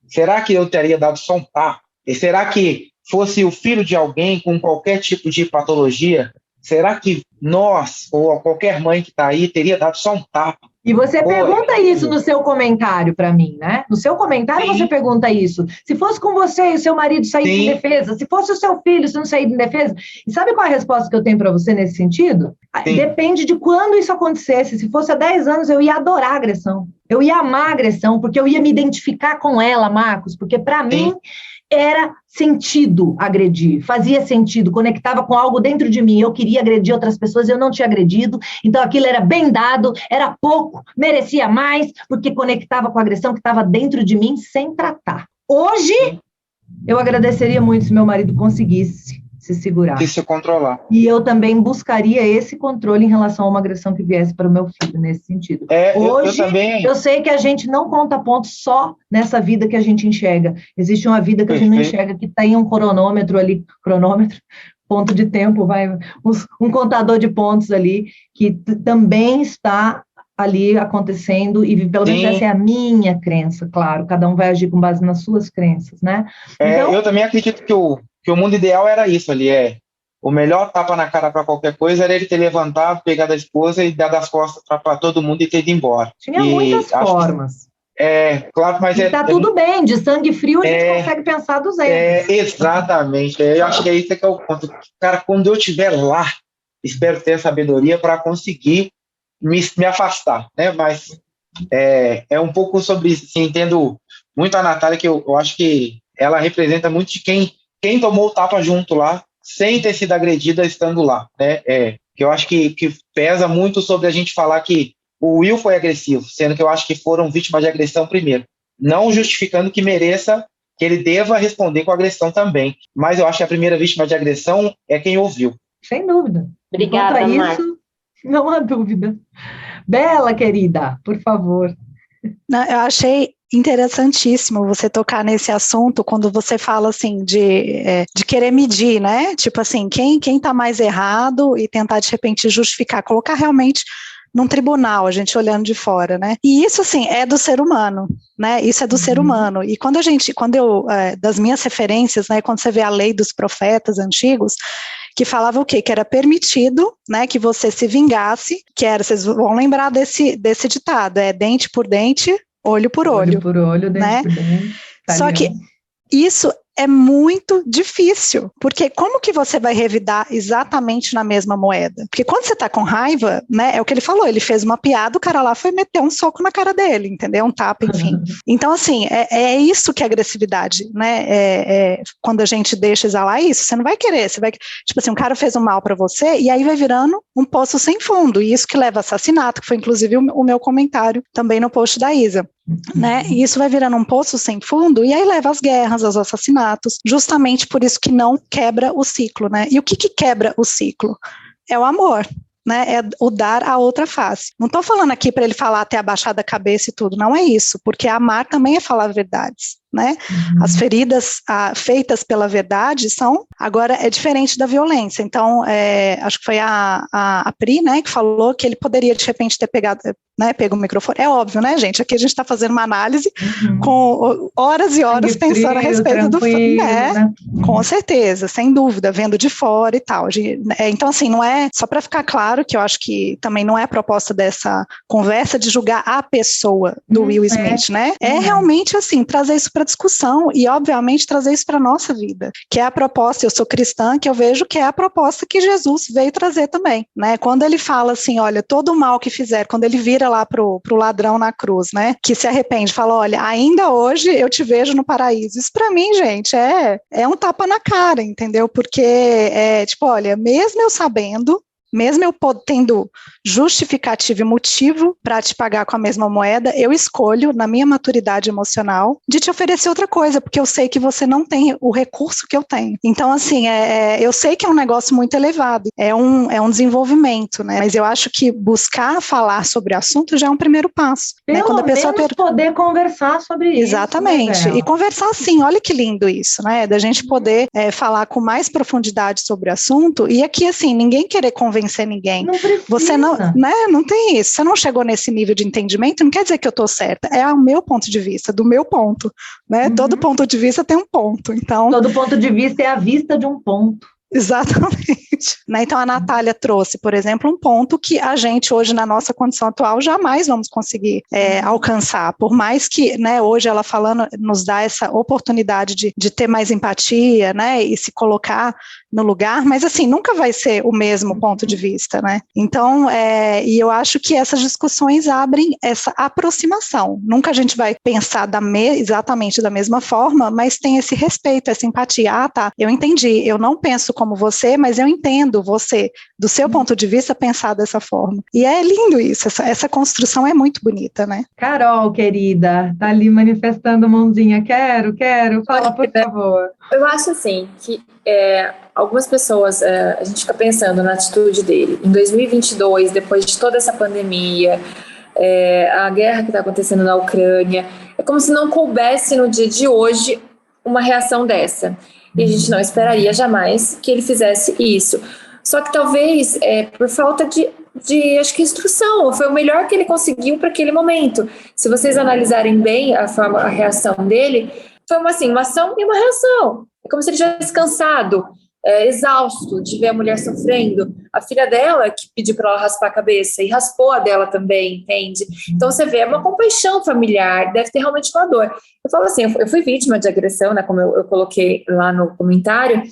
será que eu teria dado só um tapa? E será que fosse o filho de alguém com qualquer tipo de patologia, será que nós, ou qualquer mãe que está aí, teria dado só um tapa? E você pergunta isso no seu comentário para mim, né? No seu comentário você pergunta isso. Se fosse com você e o seu marido sair de defesa, se fosse o seu filho, se não sair de defesa. E sabe qual é a resposta que eu tenho para você nesse sentido? Depende de quando isso acontecesse. Se fosse há 10 anos, eu ia adorar a agressão. Eu ia amar a agressão, porque eu ia me identificar com ela, Marcos, porque para mim era sentido agredir, fazia sentido, conectava com algo dentro de mim. Eu queria agredir outras pessoas, eu não tinha agredido, então aquilo era bem dado, era pouco, merecia mais, porque conectava com a agressão que estava dentro de mim sem tratar. Hoje, eu agradeceria muito se meu marido conseguisse se segurar. E se controlar. E eu também buscaria esse controle em relação a uma agressão que viesse para o meu filho, nesse sentido. Hoje, eu sei que a gente não conta pontos só nessa vida que a gente enxerga. Existe uma vida que a gente não enxerga, que tem um cronômetro ali, ponto de tempo, um contador de pontos ali, que também está ali acontecendo, e pelo menos essa é a minha crença, claro, cada um vai agir com base nas suas crenças, né? Então, eu também acredito que o mundo ideal era isso ali, o melhor tapa na cara para qualquer coisa era ele ter levantado, pegado a esposa e dado as costas para todo mundo e ter ido embora. Tinha muitas formas. Claro, mas tá tudo bem, de sangue frio a gente consegue pensar 200. Exatamente, eu acho que é isso que é o ponto. Cara, quando eu estiver lá, espero ter a sabedoria para conseguir me afastar, né? Mas é um pouco sobre isso. Assim, entendo muito a Natália, que eu acho que ela representa muito de quem tomou o tapa junto lá, sem ter sido agredida estando lá, né? Que eu acho que pesa muito sobre a gente falar que o Will foi agressivo, sendo que eu acho que foram vítimas de agressão primeiro, não justificando que ele deva responder com agressão também, mas eu acho que a primeira vítima de agressão é quem ouviu. Sem dúvida. Obrigada, Quanto a isso, não há dúvida. Bela, querida, por favor. Eu achei interessantíssimo você tocar nesse assunto quando você fala assim de querer medir, né? Tipo assim, quem tá mais errado e tentar de repente justificar, colocar realmente num tribunal, a gente olhando de fora, né? E isso, assim, é do ser humano, né? Isso é do ser humano. E das minhas referências, né? Quando você vê a lei dos profetas antigos, que falava o quê? Que era permitido, né? Que você se vingasse, vocês vão lembrar desse ditado, dente por dente, olho por olho. Olho por olho, dente né? por dente. Só que isso é muito difícil, porque como que você vai revidar exatamente na mesma moeda? Porque quando você tá com raiva, né, é o que ele falou, ele fez uma piada, o cara lá foi meter um soco na cara dele, entendeu? Um tapa, enfim. Então, assim, é isso que é agressividade, né? Quando a gente deixa exalar isso, você não vai querer, tipo assim, um cara fez um mal pra você, e aí vai virando um poço sem fundo, e isso que leva a assassinato, que foi inclusive o meu comentário também no post da Isa. Né? E isso vai virando um poço sem fundo e aí leva às guerras, aos assassinatos, justamente por isso que não quebra o ciclo, né? E o que quebra o ciclo? É o amor, né? É o dar a outra face. Não estou falando aqui para ele falar até abaixar da cabeça e tudo, não é isso, porque amar também é falar verdades, né? As feridas feitas pela verdade agora é diferente da violência. Então, acho que foi a Pri, né, que falou que ele poderia de repente ter pego o microfone. É óbvio, né, gente? Aqui a gente está fazendo uma análise com horas e horas pensando a respeito do né? Com certeza, sem dúvida, vendo de fora e tal. Então, assim, não é só para ficar claro que eu acho que também não é a proposta dessa conversa de julgar a pessoa do Will Smith, né? É realmente assim, trazer isso para discussão e, obviamente, trazer isso para a nossa vida, que é a proposta, eu sou cristã, que eu vejo que é a proposta que Jesus veio trazer também, né? Quando ele fala assim, olha, todo o mal que fizer, quando ele vira lá pro ladrão na cruz, né? Que se arrepende, fala, olha, ainda hoje eu te vejo no paraíso. Isso para mim, gente, é um tapa na cara, entendeu? Porque, tipo, olha, mesmo eu sabendo, mesmo eu tendo justificativo e motivo para te pagar com a mesma moeda, eu escolho, na minha maturidade emocional, de te oferecer outra coisa, porque eu sei que você não tem o recurso que eu tenho. Então, assim, eu sei que é um negócio muito elevado, é um desenvolvimento, né? Mas eu acho que buscar falar sobre o assunto já é um primeiro passo. Pelo né? Quando a pessoa poder conversar sobre isso. Exatamente. Né, e conversar assim, olha que lindo isso, né? Da gente poder falar com mais profundidade sobre o assunto, e aqui, assim, ninguém querer convencer ninguém. Não precisa. Você não, né? Não tem isso. Você não chegou nesse nível de entendimento, não quer dizer que eu estou certa. É o meu ponto de vista, do meu ponto, né? Todo ponto de vista tem um ponto. Então, todo ponto de vista é a vista de um ponto. Exatamente. né? Então, a Natália trouxe, por exemplo, um ponto que a gente hoje, na nossa condição atual, jamais vamos conseguir alcançar, por mais que, né, hoje ela falando, nos dá essa oportunidade de ter mais empatia, né, e se colocar no lugar, mas assim, nunca vai ser o mesmo ponto de vista, né? Então, e eu acho que essas discussões abrem essa aproximação. Nunca a gente vai pensar exatamente da mesma forma, mas tem esse respeito, essa empatia. Ah, tá, eu entendi, eu não penso como você, mas eu entendo você, do seu ponto de vista, pensar dessa forma. E é lindo isso, essa construção é muito bonita, né? Carol, querida, tá ali manifestando mãozinha, quero, fala, por favor. Eu acho assim, que algumas pessoas, a gente fica pensando na atitude dele. Em 2022, depois de toda essa pandemia, a guerra que está acontecendo na Ucrânia, é como se não coubesse no dia de hoje uma reação dessa. E a gente não esperaria jamais que ele fizesse isso. Só que talvez por falta de acho que instrução, foi o melhor que ele conseguiu para aquele momento. Se vocês analisarem bem a reação dele, foi uma ação e uma reação. É como se ele tivesse cansado, exausto de ver a mulher sofrendo. A filha dela que pediu para ela raspar a cabeça e raspou a dela também, entende? Então você vê, é uma compaixão familiar, deve ter realmente uma dor. Eu falo assim, eu fui vítima de agressão, né, como eu coloquei lá no comentário,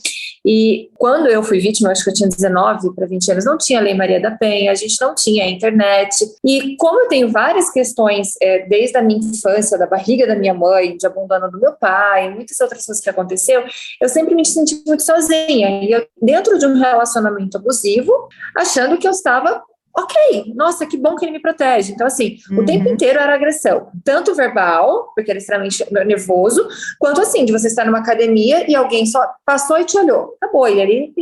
e quando eu fui vítima, eu acho que eu tinha 19 para 20 anos, não tinha a Lei Maria da Penha, a gente não tinha a internet, e como eu tenho várias questões, desde a minha infância, da barriga da minha mãe, de abandono do meu pai, muitas outras coisas que aconteceu, eu sempre me senti muito sozinha, e eu, dentro de um relacionamento abusivo, achando que eu estava ok, nossa, que bom que ele me protege. Então, assim, o tempo inteiro era agressão, tanto verbal, porque era extremamente nervoso, quanto assim, de você estar numa academia e alguém só passou e te olhou, acabou, e ele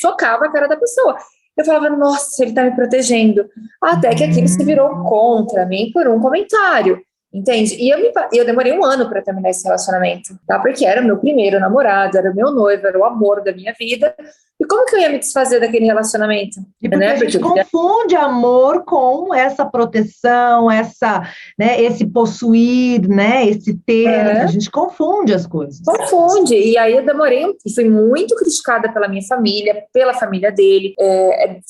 socava a cara da pessoa. Eu falava, nossa, ele tá me protegendo. Até que aquilo se virou contra mim por um comentário. Entende? E eu demorei 1 ano para terminar esse relacionamento, tá? Porque era o meu primeiro namorado, era o meu noivo, era o amor da minha vida. E como que eu ia me desfazer daquele relacionamento? E porque a gente confunde amor com essa proteção, esse possuir, né? Esse ter. A gente confunde as coisas. Confunde. E aí eu demorei, e fui muito criticada pela minha família, pela família dele.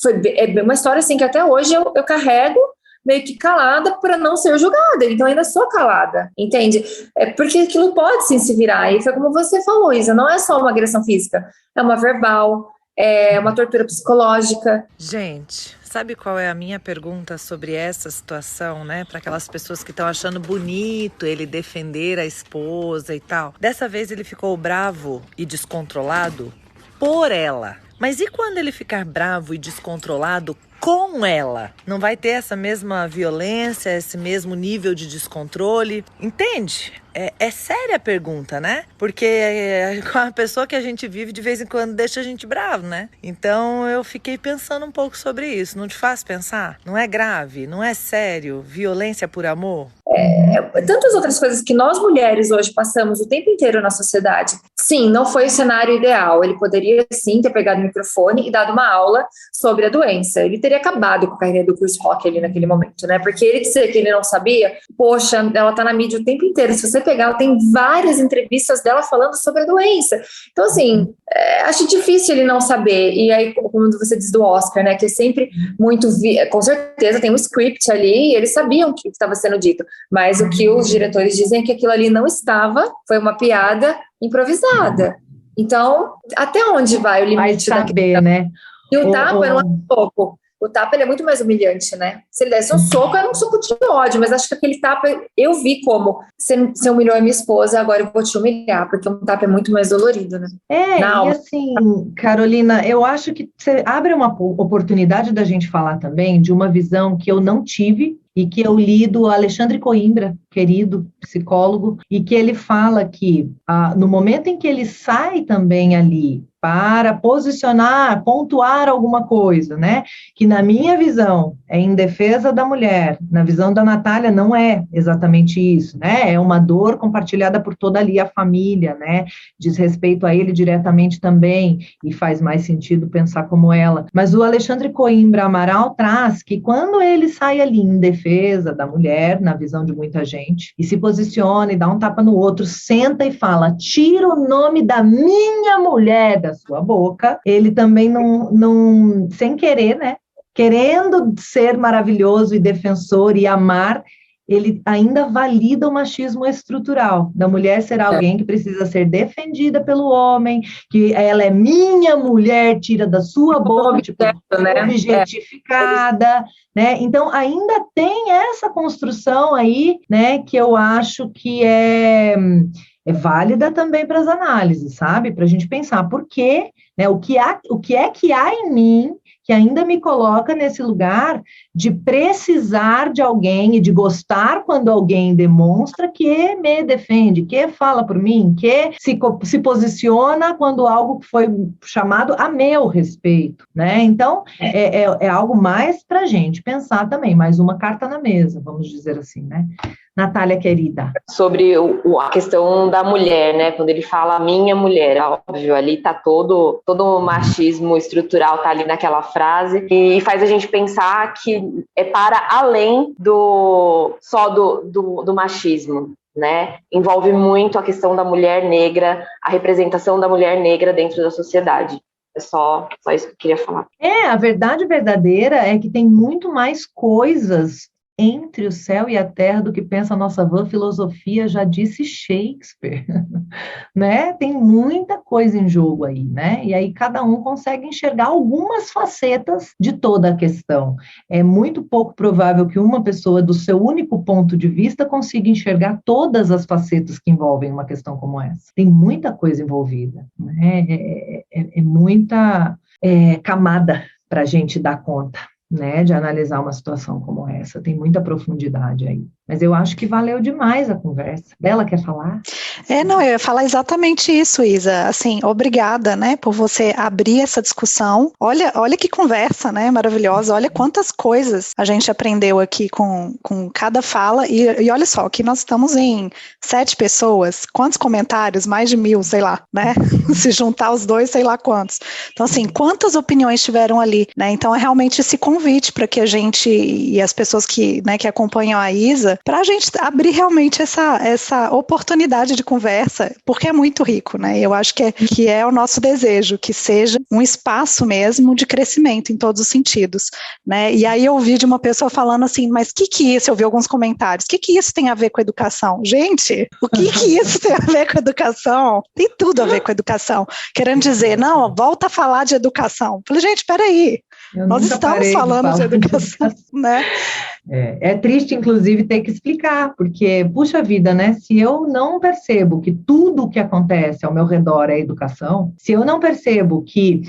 Foi uma história assim que até hoje eu carrego meio que calada para não ser julgada, então ainda sou calada, entende? Porque aquilo pode sim se virar, e foi como você falou, Isa, não é só uma agressão física, é uma verbal, é uma tortura psicológica. Gente, sabe qual é a minha pergunta sobre essa situação, né? Para aquelas pessoas que estão achando bonito ele defender a esposa e tal. Dessa vez ele ficou bravo e descontrolado por ela. Mas e quando ele ficar bravo e descontrolado com ela? Não vai ter essa mesma violência, esse mesmo nível de descontrole? Entende? É séria a pergunta, né? Porque com a pessoa que a gente vive, de vez em quando deixa a gente bravo, né? Então eu fiquei pensando um pouco sobre isso. Não te faz pensar? Não é grave? Não é sério? Violência por amor? Tantas outras coisas que nós mulheres hoje passamos o tempo inteiro na sociedade. Sim, não foi o cenário ideal. Ele poderia sim ter pegado o microfone e dado uma aula sobre a doença. Ele teria acabado com a carreira do Chris Rock ali naquele momento, né? Porque ele dizer que ele não sabia, poxa, ela tá na mídia o tempo inteiro. Se você pegar, tem várias entrevistas dela falando sobre a doença. Então, assim, acho difícil ele não saber. E aí, como você diz do Oscar, né? Que é sempre muito... Com certeza tem um script ali e eles sabiam o que estava sendo dito. Mas o que os diretores dizem é que aquilo ali não estava, foi uma piada improvisada. Então, até onde vai o limite daquilo? Né? E o tapa era um soco. O tapa ele é muito mais humilhante, né? Se ele desse um soco, era um soco de ódio, mas acho que aquele tapa, eu vi como você humilhou a minha esposa, agora eu vou te humilhar, porque um tapa é muito mais dolorido, né? E assim, Carolina, eu acho que você abre uma oportunidade da gente falar também de uma visão que eu não tive e que eu li do Alexandre Coimbra, querido psicólogo, e que ele fala que no momento em que ele sai também ali para posicionar, pontuar alguma coisa, né, que na minha visão é em defesa da mulher, na visão da Natália não é exatamente isso, né, é uma dor compartilhada por toda ali a família, né, diz respeito a ele diretamente também, e faz mais sentido pensar como ela, mas o Alexandre Coimbra Amaral traz que quando ele sai ali em defesa da mulher, na visão de muita gente, e se posiciona e dá um tapa no outro, senta e fala, tira o nome da minha mulher a sua boca, ele também não sem querer, né? Querendo ser maravilhoso e defensor e amar, ele ainda valida o machismo estrutural, da mulher ser alguém que precisa ser defendida pelo homem, que ela é minha mulher, tira da sua boca, tipo, objetificada, né? Então, ainda tem essa construção aí, né, que eu acho que é válida também para as análises, sabe? Para a gente pensar por quê, né? O que é que há em mim que ainda me coloca nesse lugar de precisar de alguém e de gostar quando alguém demonstra que me defende, que fala por mim, que se posiciona quando algo foi chamado a meu respeito, né? Então, é algo mais para a gente pensar também, mais uma carta na mesa, vamos dizer assim, né? Natália, querida. Sobre a questão da mulher, né? Quando ele fala minha mulher, óbvio, ali tá todo o machismo estrutural tá ali naquela frase e faz a gente pensar que é para além do machismo, né? Envolve muito a questão da mulher negra, a representação da mulher negra dentro da sociedade. É só isso que eu queria falar. A verdade verdadeira é que tem muito mais coisas entre o céu e a terra do que pensa a nossa vã filosofia, já disse Shakespeare, né? Tem muita coisa em jogo aí, né? E aí cada um consegue enxergar algumas facetas de toda a questão. É muito pouco provável que uma pessoa, do seu único ponto de vista, consiga enxergar todas as facetas que envolvem uma questão como essa. Tem muita coisa envolvida, né? É muita camada para a gente dar conta, né, de analisar uma situação como essa. Tem muita profundidade aí. Mas eu acho que valeu demais a conversa. Bela, quer falar? Não, eu ia falar exatamente isso, Isa. Assim, obrigada, né, por você abrir essa discussão. Olha que conversa, né, maravilhosa. Olha quantas coisas a gente aprendeu aqui com cada fala. E olha só, aqui nós estamos em 7 pessoas. Quantos comentários? Mais de 1000, sei lá, né? Se juntar os dois, sei lá quantos. Então, assim, quantas opiniões tiveram ali, né? Então, é realmente esse convite para que a gente e as pessoas que acompanham a Isa, para a gente abrir realmente essa oportunidade de conversa, porque é muito rico, né? Eu acho que é o nosso desejo, que seja um espaço mesmo de crescimento em todos os sentidos, né? E aí eu ouvi de uma pessoa falando assim, mas que isso? Eu vi alguns comentários, que isso tem a ver com educação? Gente, o que isso tem a ver com educação? Tem tudo a ver com educação. Querendo dizer, não, volta a falar de educação. Falei, gente, peraí, nós estamos falando de educação, né? É triste, inclusive, ter que explicar, porque, puxa vida, né? Se eu não percebo que tudo o que acontece ao meu redor é educação, se eu não percebo que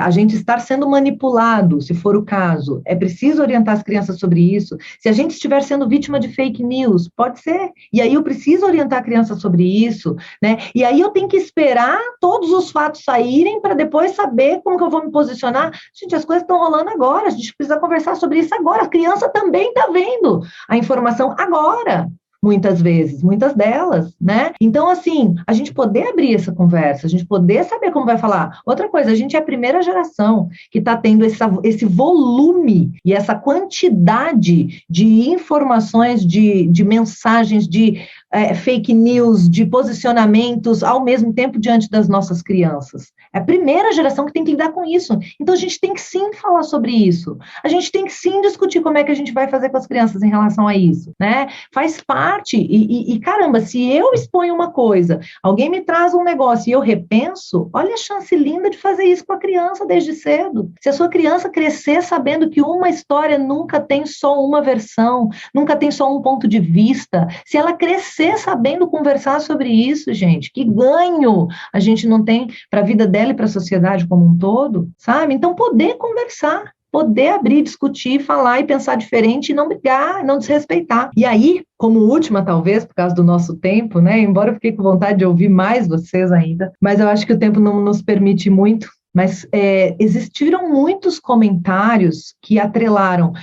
a gente estar sendo manipulado, se for o caso, é preciso orientar as crianças sobre isso. Se a gente estiver sendo vítima de fake news, pode ser. E aí eu preciso orientar a criança sobre isso, né? E aí eu tenho que esperar todos os fatos saírem para depois saber como que eu vou me posicionar. Gente, as coisas estão rolando agora, a gente precisa conversar sobre isso agora. A criança também está vendo a informação agora. Muitas vezes, muitas delas, né? Então, assim, a gente poder abrir essa conversa, a gente poder saber como vai falar. Outra coisa, a gente é a primeira geração que está tendo esse volume e essa quantidade de informações, de mensagens, de fake news, de posicionamentos ao mesmo tempo diante das nossas crianças. É a primeira geração que tem que lidar com isso. Então, a gente tem que sim falar sobre isso. A gente tem que sim discutir como é que a gente vai fazer com as crianças em relação a isso, né? Faz parte. E caramba, se eu exponho uma coisa, alguém me traz um negócio e eu repenso, olha a chance linda de fazer isso com a criança desde cedo. Se a sua criança crescer sabendo que uma história nunca tem só uma versão, nunca tem só um ponto de vista, se ela crescer sabendo conversar sobre isso, gente, que ganho a gente não tem para a vida dela e para a sociedade como um todo, sabe? Então, poder conversar, poder abrir, discutir, falar e pensar diferente e não brigar, não desrespeitar. E aí, como última, talvez, por causa do nosso tempo, né? Embora eu fiquei com vontade de ouvir mais vocês ainda, mas eu acho que o tempo não nos permite muito. Mas existiram muitos comentários que atrelaram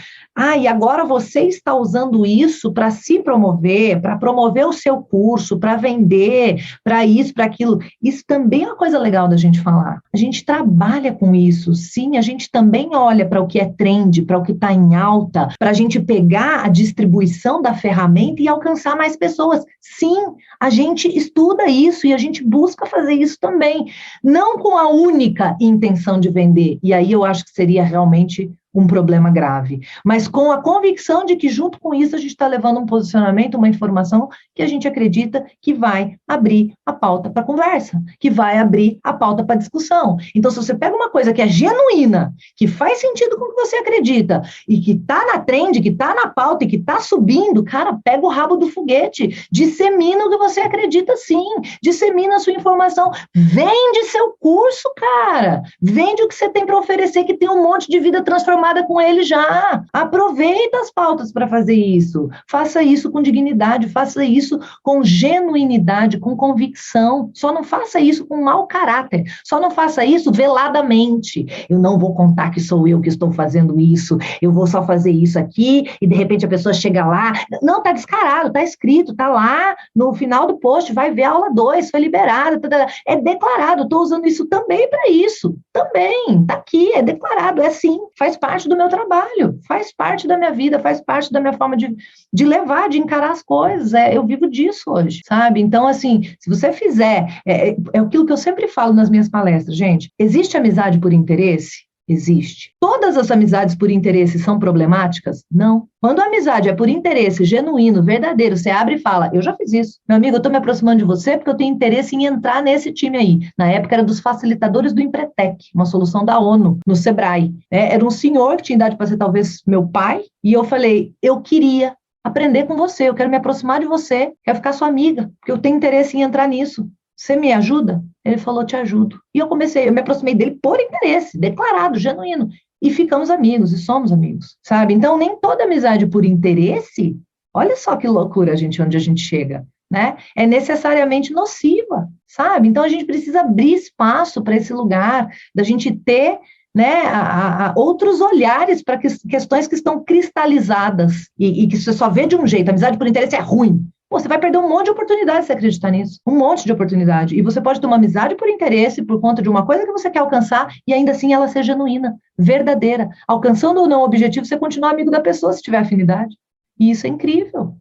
E agora você está usando isso para se promover, para promover o seu curso, para vender, para isso, para aquilo. Isso também é uma coisa legal da gente falar. A gente trabalha com isso, sim, a gente também olha para o que é trend, para o que está em alta, para a gente pegar a distribuição da ferramenta e alcançar mais pessoas. Sim, a gente estuda isso e a gente busca fazer isso também, não com a única intenção de vender. E aí eu acho que seria realmente um problema grave, mas com a convicção de que junto com isso a gente está levando um posicionamento, uma informação que a gente acredita que vai abrir a pauta para conversa, que vai abrir a pauta para discussão. Então, se você pega uma coisa que é genuína, que faz sentido com o que você acredita, e que está na trend, que está na pauta e que está subindo, cara, pega o rabo do foguete, dissemina o que você acredita sim, dissemina a sua informação, vende seu curso, cara, vende o que você tem para oferecer, que tem um monte de vida transformada com ele já. Aproveita as pautas para fazer isso. Faça isso com dignidade, faça isso com genuinidade, com convicção. Só não faça isso com mau caráter. Só não faça isso veladamente. Eu não vou contar que sou eu que estou fazendo isso. Eu vou só fazer isso aqui e de repente a pessoa chega lá. Não, tá descarado, tá escrito, tá lá no final do post, vai ver a aula 2, foi liberada. É declarado, estou usando isso também para isso. Também, tá aqui, é declarado, é assim, faz parte do meu trabalho, faz parte da minha vida, faz parte da minha forma de levar, de encarar as coisas, eu vivo disso hoje, sabe? Então, assim, se você fizer, é aquilo que eu sempre falo nas minhas palestras, gente, existe amizade por interesse? Existe. Todas as amizades por interesse são problemáticas? Não. Quando a amizade é por interesse genuíno, verdadeiro, você abre e fala, eu já fiz isso. Meu amigo, eu estou me aproximando de você porque eu tenho interesse em entrar nesse time aí. Na época era dos facilitadores do Empretec, uma solução da ONU, no Sebrae. Era um senhor que tinha idade para ser talvez meu pai, e eu falei, eu queria aprender com você, eu quero me aproximar de você, quero ficar sua amiga, porque eu tenho interesse em entrar nisso. Você me ajuda? Ele falou, te ajudo. E eu me aproximei dele por interesse, declarado, genuíno. E ficamos amigos, e somos amigos, sabe? Então, nem toda amizade por interesse, olha só que loucura, onde a gente chega, né? É necessariamente nociva, sabe? Então, a gente precisa abrir espaço para esse lugar, da gente ter, né, outros olhares para questões que estão cristalizadas e que você só vê de um jeito. A amizade por interesse é ruim. Pô, você vai perder um monte de oportunidade se acreditar nisso. Um monte de oportunidade. E você pode ter uma amizade por interesse, por conta de uma coisa que você quer alcançar, e ainda assim ela ser genuína, verdadeira. Alcançando ou não o objetivo, você continua amigo da pessoa se tiver afinidade. E isso é incrível.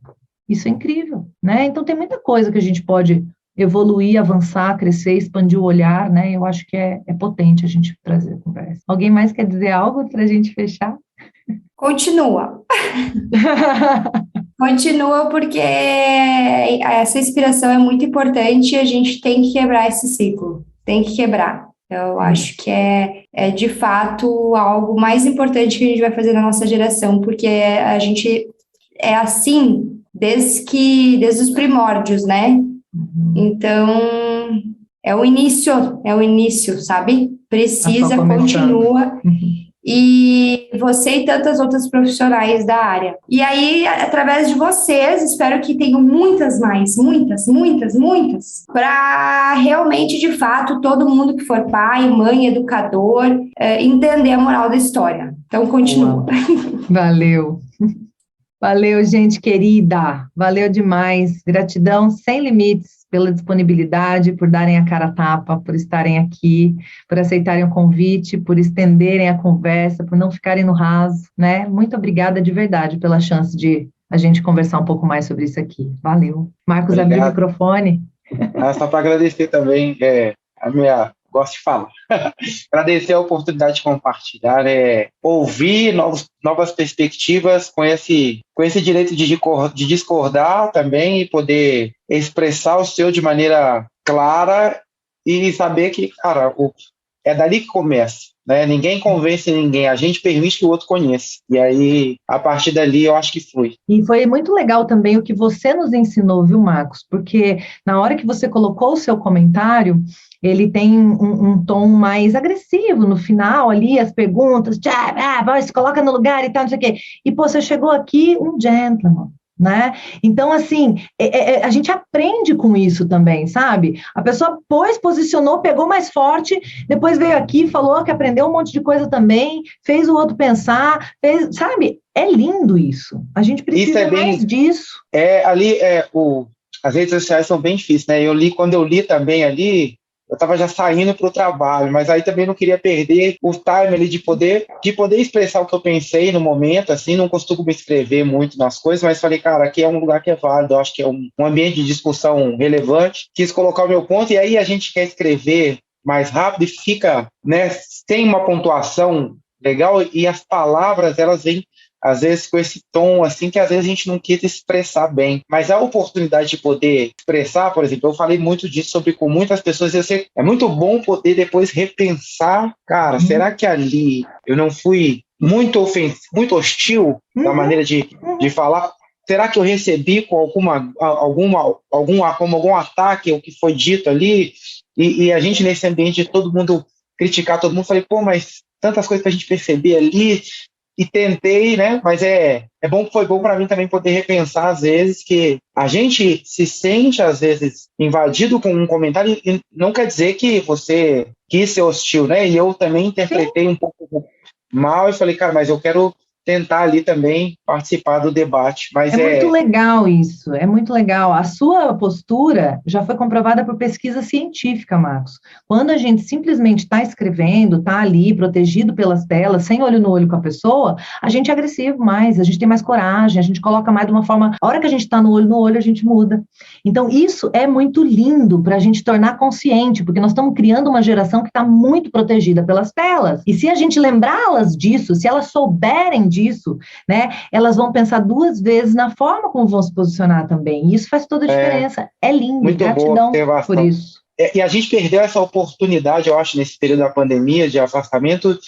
Isso é incrível, né? Então tem muita coisa que a gente pode evoluir, avançar, crescer, expandir o olhar, né? Eu acho que é potente a gente trazer a conversa. Alguém mais quer dizer algo para a gente fechar? Continua. Continua, porque essa inspiração é muito importante e a gente tem que quebrar esse ciclo. Tem que quebrar. Eu acho que é de fato algo mais importante que a gente vai fazer na nossa geração, porque a gente é assim desde os primórdios, né? Então, é o início, sabe? Precisa, continua. E você e tantas outras profissionais da área. E aí, através de vocês, espero que tenham muitas, para realmente, de fato, todo mundo que for pai, mãe, educador, entender a moral da história. Então, continua. Valeu. Valeu, gente querida. Valeu demais. Gratidão sem limites pela disponibilidade, por darem a cara a tapa, por estarem aqui, por aceitarem o convite, por estenderem a conversa, por não ficarem no raso, né? Muito obrigada de verdade pela chance de a gente conversar um pouco mais sobre isso aqui. Valeu. Marcos, abre o microfone. Só para agradecer também, gosto de falar. Agradecer a oportunidade de compartilhar, ouvir novas perspectivas com esse direito de discordar também e poder expressar o seu de maneira clara e saber que, cara, é dali que começa, né? Ninguém convence ninguém, a gente permite que o outro conheça. E aí, a partir dali, eu acho que flui. E foi muito legal também o que você nos ensinou, viu, Marcos? Porque na hora que você colocou o seu comentário, ele tem um tom mais agressivo no final ali, as perguntas, se coloca no lugar e tal, não sei o quê. E, pô, você chegou aqui um gentleman, né? Então, assim, a gente aprende com isso também, sabe? A pessoa posicionou, pegou mais forte, depois veio aqui, falou que aprendeu um monte de coisa também, fez o outro pensar, sabe? É lindo isso. A gente precisa mais disso. As redes sociais são bem difíceis, né? Quando eu li também ali, eu estava já saindo para o trabalho, mas aí também não queria perder o time ali de poder expressar o que eu pensei no momento, assim, não costumo me escrever muito nas coisas, mas falei, cara, aqui é um lugar que é válido, eu acho que é um ambiente de discussão relevante, quis colocar o meu ponto, e aí a gente quer escrever mais rápido e fica, né, sem uma pontuação legal, e as palavras, elas vêm às vezes com esse tom, assim, que às vezes a gente não quis expressar bem. Mas a oportunidade de poder expressar, por exemplo, eu falei muito disso com muitas pessoas, e eu sei, é muito bom poder depois repensar, cara, será que ali eu não fui muito muito hostil na maneira de falar? Será que eu recebi com algum ataque o que foi dito ali? E a gente nesse ambiente de todo mundo criticar todo mundo, falei, pô, mas tantas coisas que a gente percebia ali, e tentei, né? Mas foi bom para mim também poder repensar, às vezes, que a gente se sente, às vezes, invadido com um comentário, e não quer dizer que você quis ser hostil, né? E eu também interpretei um pouco mal e falei, cara, mas eu quero tentar ali também participar do debate. Mas muito legal isso, é muito legal. A sua postura já foi comprovada por pesquisa científica, Marcos. Quando a gente simplesmente está escrevendo, está ali, protegido pelas telas, sem olho no olho com a pessoa, a gente é agressivo mais, a gente tem mais coragem, a gente coloca mais de uma forma... A hora que a gente está no olho, a gente muda. Então, isso é muito lindo para a gente tornar consciente, porque nós estamos criando uma geração que está muito protegida pelas telas. E se a gente lembrá-las disso, se elas souberem disso, né, elas vão pensar 2 vezes na forma como vão se posicionar também. E isso faz toda a diferença. É lindo, muito gratidão por isso. E a gente perdeu essa oportunidade, eu acho, nesse período da pandemia, de afastamento,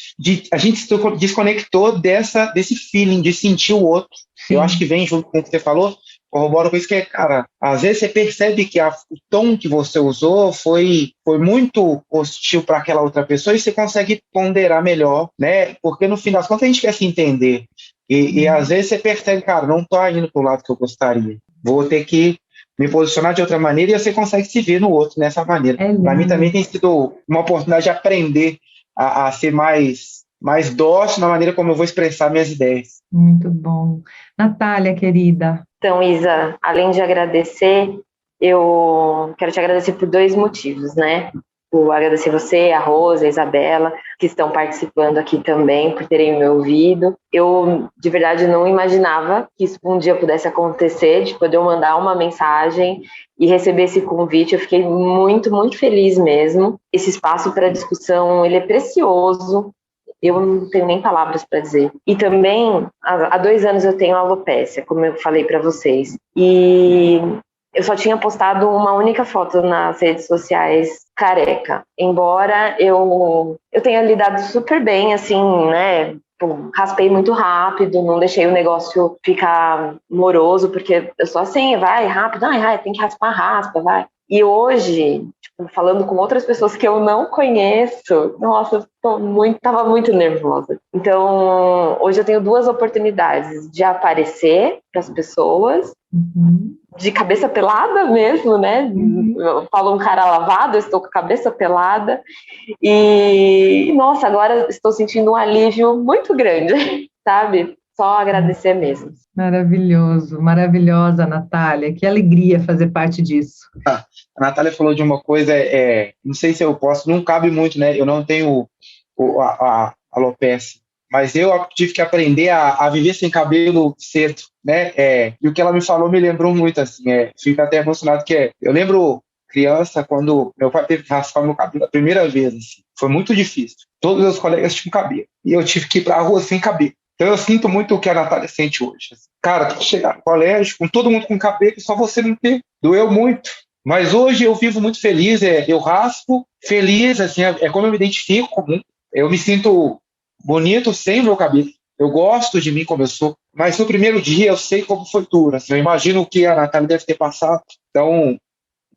a gente se desconectou desse feeling de sentir o outro. Sim. Eu acho que vem junto com o que você falou, corrobora com isso, que é, cara, às vezes você percebe que o tom que você usou foi muito hostil para aquela outra pessoa, e você consegue ponderar melhor, né? Porque no fim das contas a gente quer se entender. E às vezes você percebe, cara, não tô indo pro lado que eu gostaria. Vou ter que me posicionar de outra maneira, e você consegue se ver no outro nessa maneira. Para mim também tem sido uma oportunidade de aprender a ser mais dócil na maneira como eu vou expressar minhas ideias. Muito bom. Natália, querida. Então, Isa, além de agradecer, eu quero te agradecer por 2 motivos, né? Por agradecer você, a Rosa, a Isabela, que estão participando aqui também, por terem me ouvido. Eu, de verdade, não imaginava que isso um dia pudesse acontecer, de poder mandar uma mensagem e receber esse convite. Eu fiquei muito, muito feliz mesmo. Esse espaço para discussão, ele é precioso. Eu não tenho nem palavras para dizer. E também, há 2 anos eu tenho alopecia, como eu falei para vocês. E eu só tinha postado uma única foto nas redes sociais careca. Embora eu tenha lidado super bem, assim, né? Raspei muito rápido, não deixei o negócio ficar moroso, porque eu sou assim, vai rápido, tem que raspar, raspa, vai. E hoje, falando com outras pessoas que eu não conheço, nossa, tava muito nervosa. Então, hoje eu tenho 2 oportunidades de aparecer para as pessoas, de cabeça pelada mesmo, né? Eu falo um cara lavado, eu estou com a cabeça pelada. E, nossa, agora estou sentindo um alívio muito grande, sabe? Só agradecer mesmo. Maravilhoso, maravilhosa, Natália. Que alegria fazer parte disso. A Natália falou de uma coisa, não sei se eu posso, não cabe muito, né? Eu não tenho a alopecia, mas eu tive que aprender a viver sem cabelo cedo, né? E o que ela me falou me lembrou muito, assim, fico até emocionado, eu lembro criança, quando meu pai teve que raspar meu cabelo a primeira vez, assim, foi muito difícil. Todos os meus colegas tinham cabelo, e eu tive que ir para a rua sem cabelo. Então eu sinto muito o que a Natália sente hoje. Cara, tem que chegar no colégio com todo mundo com cabelo, só você não ter. Doeu muito. Mas hoje eu vivo muito feliz, eu raspo, feliz, assim, é como eu me identifico, eu me sinto bonito sem o meu cabelo. Eu gosto de mim como eu sou, mas no primeiro dia eu sei como foi duro, assim, eu imagino o que a Natália deve ter passado. Então,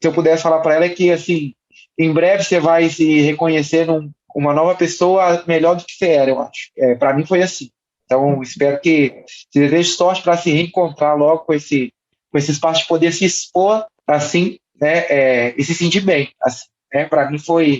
se eu pudesse falar para ela, é que, assim, em breve você vai se reconhecer uma nova pessoa melhor do que você era, eu acho. Para mim foi assim. Então, espero que te desejo sorte para se reencontrar logo com esse espaço de poder se expor assim, né, e se sentir bem. Assim, né? Para mim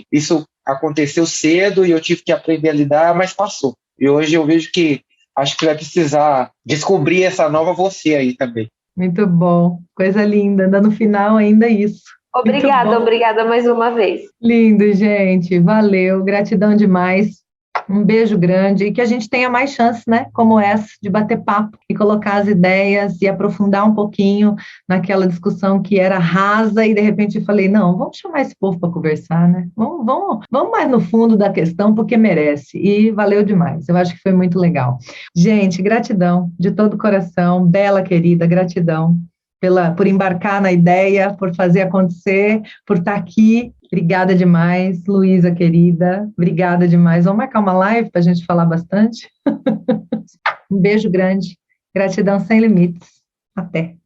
isso aconteceu cedo e eu tive que aprender a lidar, mas passou. E hoje eu vejo que acho que vai precisar descobrir essa nova você aí também. Muito bom, coisa linda. Ainda no final ainda isso. Obrigada mais uma vez. Lindo, gente. Valeu, gratidão demais. Um beijo grande e que a gente tenha mais chances, né, como essa, de bater papo e colocar as ideias e aprofundar um pouquinho naquela discussão que era rasa e de repente eu falei, não, vamos chamar esse povo para conversar, né? Vamos mais no fundo da questão porque merece. E valeu demais. Eu acho que foi muito legal. Gente, gratidão de todo o coração. Bela querida, gratidão por embarcar na ideia, por fazer acontecer, por estar aqui. Obrigada demais, Luísa, querida. Obrigada demais. Vamos marcar uma live para a gente falar bastante? Um beijo grande. Gratidão sem limites. Até.